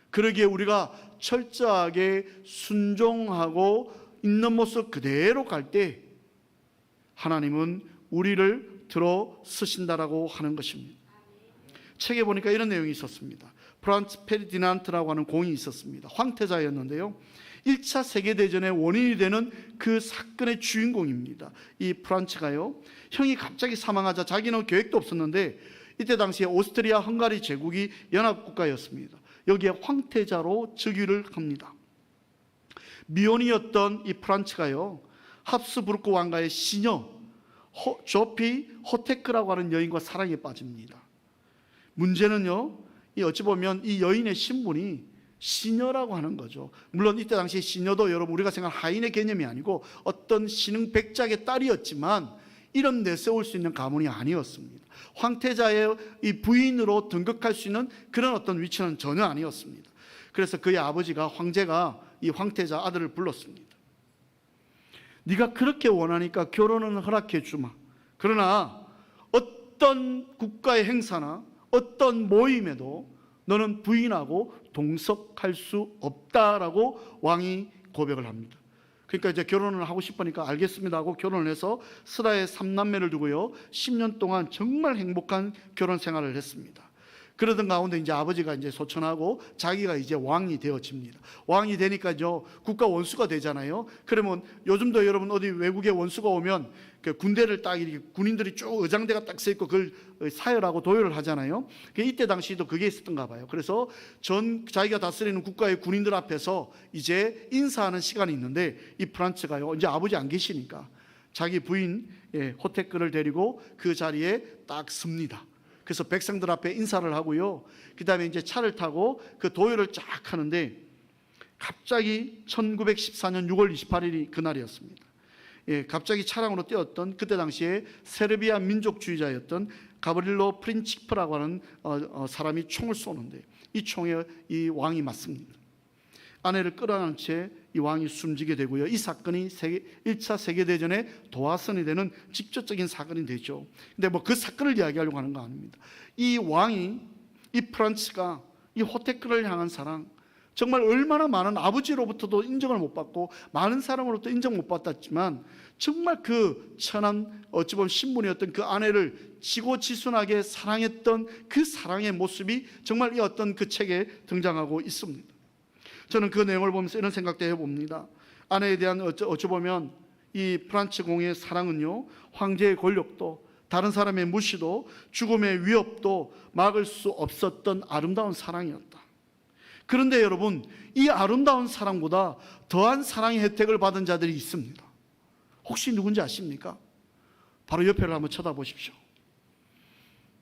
그러기에 우리가 철저하게 순종하고 있는 모습 그대로 갈 때 하나님은 우리를 들어 쓰신다라고 하는 것입니다. 책에 보니까 이런 내용이 있었습니다. 프란츠 페르디난트라고 하는 공이 있었습니다. 황태자였는데요, 1차 세계대전의 원인이 되는 그 사건의 주인공입니다. 이 프란츠가요, 형이 갑자기 사망하자 자기는 계획도 없었는데, 이때 당시에 오스트리아 헝가리 제국이 연합국가였습니다. 여기에 황태자로 즉위를 합니다. 미혼이었던 이 프란츠가요 합스부르크 왕가의 시녀 조피 호테크라고 하는 여인과 사랑에 빠집니다. 문제는요, 이 어찌 보면 이 여인의 신분이 시녀라고 하는 거죠. 물론 이때 당시 시녀도 여러분 우리가 생각하는 하인의 개념이 아니고 어떤 신흥 백작의 딸이었지만 이런 내세울 수 있는 가문이 아니었습니다. 황태자의 이 부인으로 등극할 수 있는 그런 어떤 위치는 전혀 아니었습니다. 그래서 그의 아버지가, 황제가 이 황태자 아들을 불렀습니다. 네가 그렇게 원하니까 결혼은 허락해 주마. 그러나 어떤 국가의 행사나 어떤 모임에도 너는 부인하고 동석할 수 없다라고 왕이 고백을 합니다. 그러니까 이제 결혼을 하고 싶으니까 알겠습니다 하고 결혼을 해서 스라의 3남매를 두고요 10년 동안 정말 행복한 결혼 생활을 했습니다. 그러던 가운데 이제 아버지가 이제 소천하고 자기가 이제 왕이 되어집니다. 왕이 되니까요 국가 원수가 되잖아요. 그러면 요즘도 여러분 어디 외국에 원수가 오면 그 군대를 딱 이렇게 군인들이 쭉 의장대가 딱 서 있고 그걸 사열하고 도열을 하잖아요. 이때 당시도 그게 있었던가 봐요. 그래서 전 자기가 다스리는 국가의 군인들 앞에서 이제 인사하는 시간이 있는데 이 프란츠가요 이제 아버지 안 계시니까 자기 부인 호테크를 데리고 그 자리에 딱 섭니다. 그래서 백성들 앞에 인사를 하고요. 그 다음에 이제 차를 타고 그 도열을 쫙 하는데 갑자기 1914년 6월 28일이 그날이었습니다. 갑자기 차량으로 뛰었던 그때 당시에 세르비아 민족주의자였던 가브릴로 프린치프라고 하는 사람이 총을 쏘는데 이 총에 이 왕이 맞습니다. 아내를 끌어안은 채 이 왕이 숨지게 되고요. 이 사건이 1차 세계대전의 도화선이 되는 직접적인 사건이 되죠. 근데 뭐 그 사건을 이야기하려고 하는 거 아닙니다. 이 왕이, 이 프란츠가 이 호테크를 향한 사랑, 정말 얼마나 많은 아버지로부터도 인정을 못 받고 많은 사람으로부터 인정 못 받았지만 정말 그 천한 어찌 보면 신분이었던 그 아내를 지고지순하게 사랑했던 그 사랑의 모습이 정말 이 어떤 그 책에 등장하고 있습니다. 저는 그 내용을 보면서 이런 생각도 해봅니다. 아내에 대한 어찌 보면 이 프란츠 공의 사랑은요 황제의 권력도 다른 사람의 무시도 죽음의 위협도 막을 수 없었던 아름다운 사랑이었다. 그런데 여러분, 이 아름다운 사랑보다 더한 사랑의 혜택을 받은 자들이 있습니다. 혹시 누군지 아십니까? 바로 옆에를 한번 쳐다보십시오.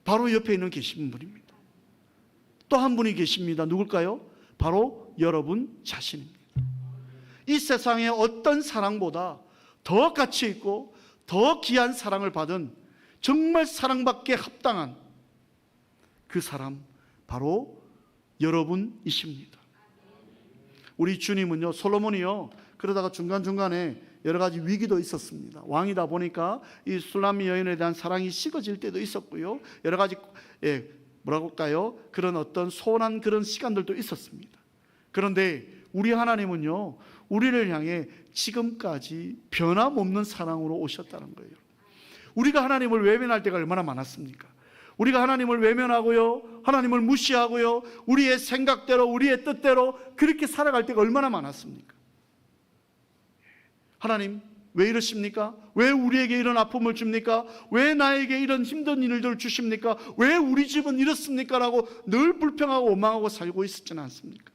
바로 옆에 있는 계신 분입니다. 또 한 분이 계십니다. 누굴까요? 바로 여러분 자신입니다. 이 세상에 어떤 사랑보다 더 가치 있고 더 귀한 사랑을 받은, 정말 사랑받기에 합당한 그 사람, 바로 여러분이십니다. 우리 주님은요, 솔로몬이요, 그러다가 중간중간에 여러 가지 위기도 있었습니다. 왕이다 보니까 이 술람미 여인에 대한 사랑이 식어질 때도 있었고요, 여러 가지 뭐라고 할까요? 그런 어떤 소원한 그런 시간들도 있었습니다. 그런데 우리 하나님은요, 우리를 향해 지금까지 변함없는 사랑으로 오셨다는 거예요. 우리가 하나님을 외면할 때가 얼마나 많았습니까? 우리가 하나님을 외면하고요, 하나님을 무시하고요, 우리의 생각대로, 우리의 뜻대로 그렇게 살아갈 때가 얼마나 많았습니까? 하나님 왜 이러십니까? 왜 우리에게 이런 아픔을 줍니까? 왜 나에게 이런 힘든 일들을 주십니까? 왜 우리 집은 이렇습니까? 라고 늘 불평하고 원망하고 살고 있었지는 않습니까?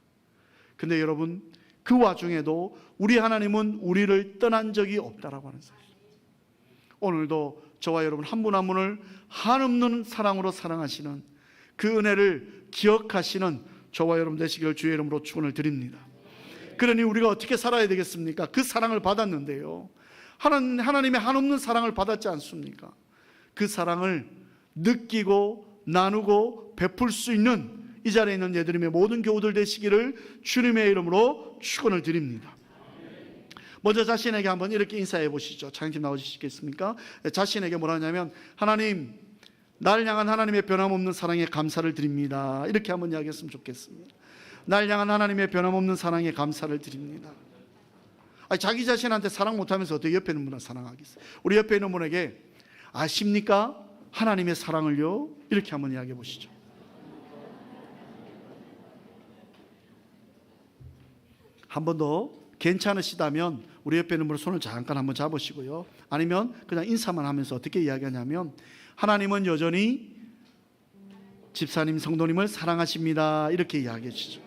근데 여러분, 그 와중에도 우리 하나님은 우리를 떠난 적이 없다라고 하는 사실. 오늘도 저와 여러분 한 분 한 분을 한없는 사랑으로 사랑하시는 그 은혜를 기억하시는 저와 여러분 되시기를 주의 이름으로 축원을 드립니다. 그러니 우리가 어떻게 살아야 되겠습니까? 그 사랑을 받았는데요, 하나님의 한없는 사랑을 받았지 않습니까? 그 사랑을 느끼고 나누고 베풀 수 있는 이 자리에 있는 예드림의 모든 교우들 되시기를 주님의 이름으로 축원을 드립니다. 먼저 자신에게 한번 이렇게 인사해 보시죠. 찬양팀 나오시겠습니까? 자신에게 뭐라 하냐면, 하나님, 날 향한 하나님의 변함없는 사랑에 감사를 드립니다. 이렇게 한번 이야기했으면 좋겠습니다. 날 향한 하나님의 변함없는 사랑에 감사를 드립니다. 자기 자신한테 사랑 못하면서 어떻게 옆에 있는 분을 사랑하겠어요? 우리 옆에 있는 분에게 아십니까? 하나님의 사랑을요? 이렇게 한번 이야기해 보시죠. 한 번 더 괜찮으시다면 우리 옆에 있는 분을 손을 잠깐 한번 잡으시고요, 아니면 그냥 인사만 하면서 어떻게 이야기하냐면, 하나님은 여전히 집사님, 성도님을 사랑하십니다. 이렇게 이야기해 주시죠.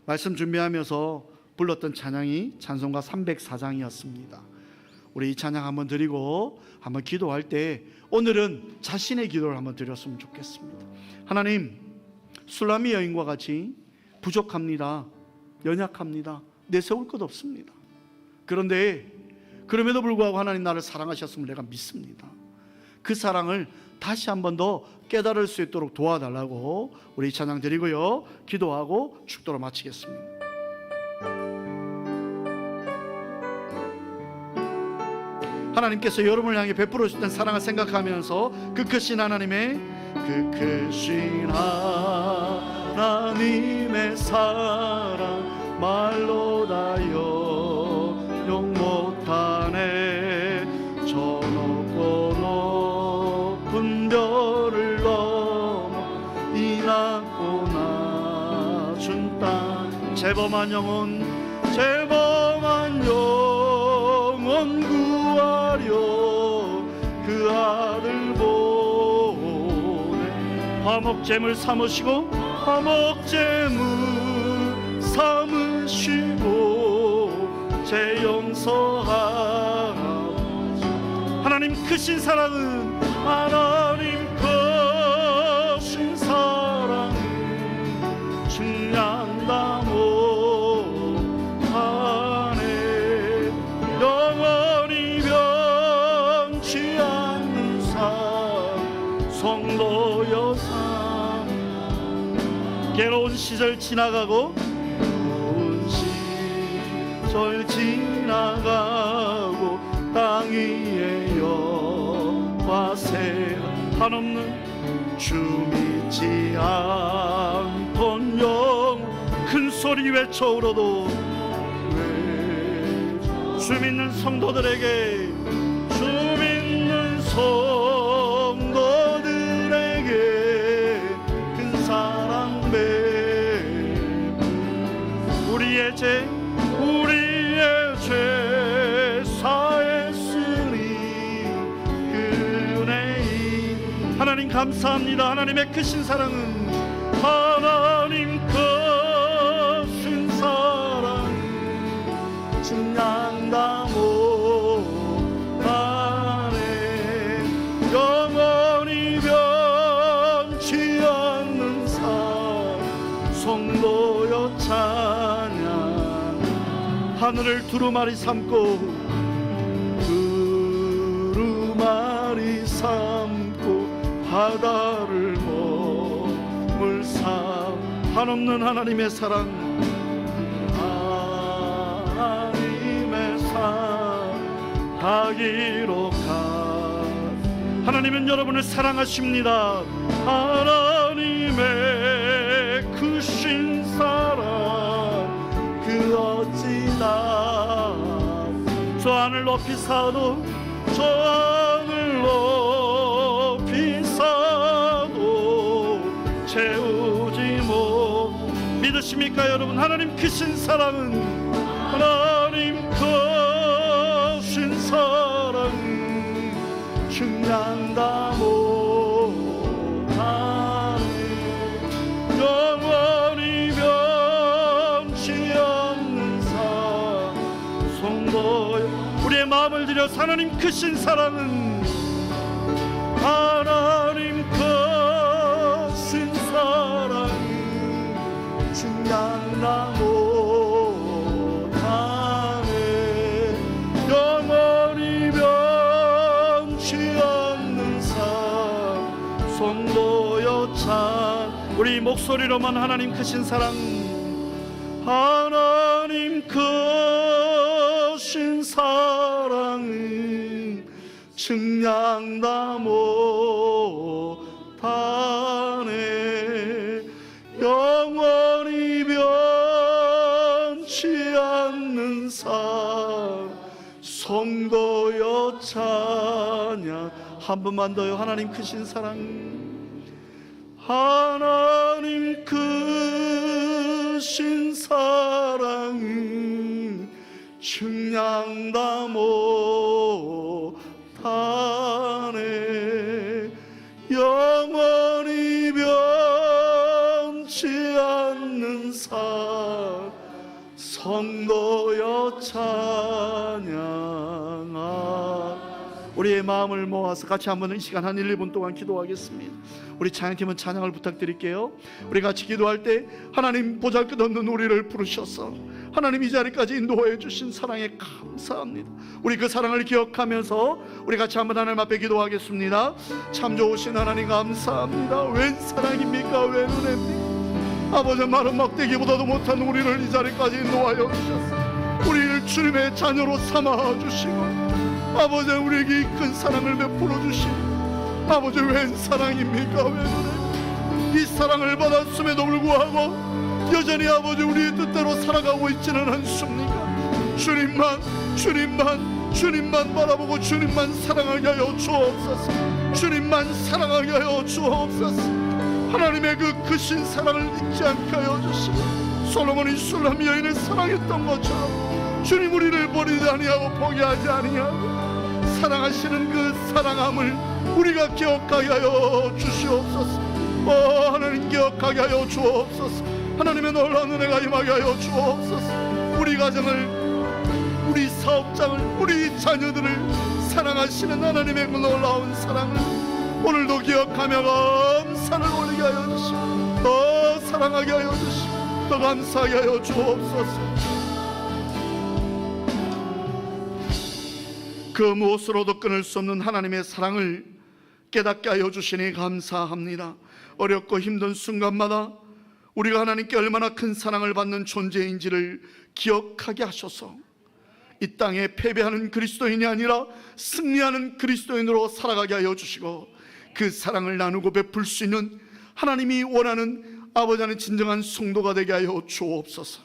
말씀 준비하면서 불렀던 찬양이 찬송가 304장이었습니다. 우리 이 찬양 한번 드리고 한번 기도할 때 오늘은 자신의 기도를 한번 드렸으면 좋겠습니다. 하나님, 술람미 여인과 같이 부족합니다. 연약합니다. 내세울 것 없습니다. 그런데 그럼에도 불구하고 하나님 나를 사랑하셨음을 내가 믿습니다. 그 사랑을 다시 한 번 더 깨달을 수 있도록 도와달라고 우리 찬양 드리고요, 기도하고 축도로 마치겠습니다. 하나님께서 여러분을 향해 베풀어 주셨던 사랑을 생각하면서 그 크신 하나님의 사랑 말로 다 용 못하네. 저 높고 높은 별을 넘어 이 낮고 낮은 땅 재범한 영혼 구하려 그 아들 보내. 화목제물 삼으시고 제 용서하라. 하나님 크신 사랑은 중량다 못하네. 영원히 변치 않는 성도여 괴로운 시절 지나가고 땅 위에 여호와 한없는 주 믿지 않던 큰 소리 외쳐 울어도 주 믿는 성도들에게 큰 사랑 베풀 우리의 죄 하나님 감사합니다. 하나님의 크신 사랑은, 하나님 크신 사랑 증량다 못하네. 영원히 변치 않는 삶 성도여 찬양. 하늘을 두루마리 삼고 두루마리 삼고 바다를 머물사. 한없는 하나님의 사랑, 하나님의 사랑 가기로 가. 하나님은 여러분을 사랑하십니다. 하나님의 크신 사랑 그 어찌다 저 하늘 높이 사도, 저 하늘 높이 사도 채우지 못. 믿으십니까 여러분? 하나님 크신 사랑은, 하나님 크신 사랑 증량다 못하네. 영원히 변치 않는 삶 성도여. 우리의 마음을 들여 하나님 크신 사랑은, 하나님 크신 사랑 증량다 못하네. 영원히 변치 않는 삶 성도여 찬. 우리 목소리로만 하나님 크신 사랑, 하나님 크신 사랑은 증량다 못하네. 영원히 변치 않는 삶 성도여 찬양. 한 번만 더요. 하나님 크신 사랑, 하나님 크신 사랑은 증량다 못하네. 영원히 변치 않는 삶 성도여 찬양하. 우리의 마음을 모아서 같이 한번 이 시간 한 1-2분 동안 기도하겠습니다. 우리 찬양팀은 찬양을 부탁드릴게요. 우리 같이 기도할 때 하나님 보잘것없는 우리를 부르셔서 하나님 이 자리까지 인도해 주신 사랑에 감사합니다. 우리 그 사랑을 기억하면서 우리 같이 한번 하나님 앞에 기도하겠습니다. 참 좋으신 하나님 감사합니다. 웬 사랑입니까? 웬 은혜입니까? 아버지, 마른 막대기보다도 못한 우리를 이 자리까지 인도하여 주셨습니다. 우리를 주님의 자녀로 삼아 주시고 아버지, 우리에게 이 큰 사랑을 베풀어 주시고 아버지, 웬 사랑입니까? 웬 은혜. 이 사랑을 받았음에도 불구하고 여전히 아버지 우리의 뜻대로 살아가고 있지는 않습니까? 주님만 바라보고 주님만 사랑하게 하여 주옵소서. 주님만 사랑하게 하여 주옵소서. 하나님의 그 크신 사랑을 잊지 않게 하여 주시고 솔로몬이 술람 여인을 사랑했던 것처럼 주님 우리를 버리지 아니하고 포기하지 아니하고 사랑하시는 그 사랑함을 우리가 기억하게 하여 주시옵소서. 하나님 기억하게 하여 주옵소서. 하나님의 놀라운 은혜가 임하게 하여 주옵소서. 우리 가정을, 우리 사업장을, 우리 자녀들을 사랑하시는 하나님의 그 놀라운 사랑을 오늘도 기억하며 감사를 올리게 하여 주시고 더 사랑하게 하여 주시고 더 감사하게 하여 주옵소서. 그 무엇으로도 끊을 수 없는 하나님의 사랑을 깨닫게 하여 주시니 감사합니다. 어렵고 힘든 순간마다 우리가 하나님께 얼마나 큰 사랑을 받는 존재인지를 기억하게 하셔서 이 땅에 패배하는 그리스도인이 아니라 승리하는 그리스도인으로 살아가게 하여 주시고 그 사랑을 나누고 베풀 수 있는 하나님이 원하는 아버지 하나님 진정한 성도가 되게 하여 주옵소서.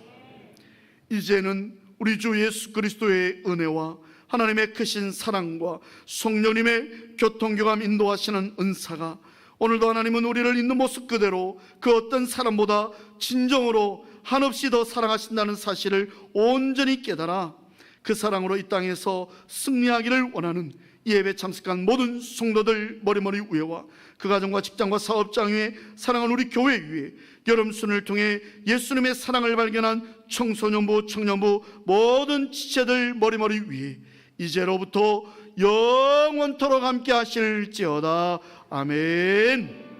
이제는 우리 주 예수 그리스도의 은혜와 하나님의 크신 사랑과 성령님의 교통교감 인도하시는 은사가 오늘도 하나님은 우리를 있는 모습 그대로 그 어떤 사람보다 진정으로 한없이 더 사랑하신다는 사실을 온전히 깨달아 그 사랑으로 이 땅에서 승리하기를 원하는 이 예배 참석한 모든 성도들 머리머리 위에와 그 가정과 직장과 사업장 위에 사랑하는 우리 교회 위에 여름 수련을 통해 예수님의 사랑을 발견한 청소년부, 청년부 모든 지체들 머리머리 위에 이제로부터 영원토록 함께 하실지어다. 아멘.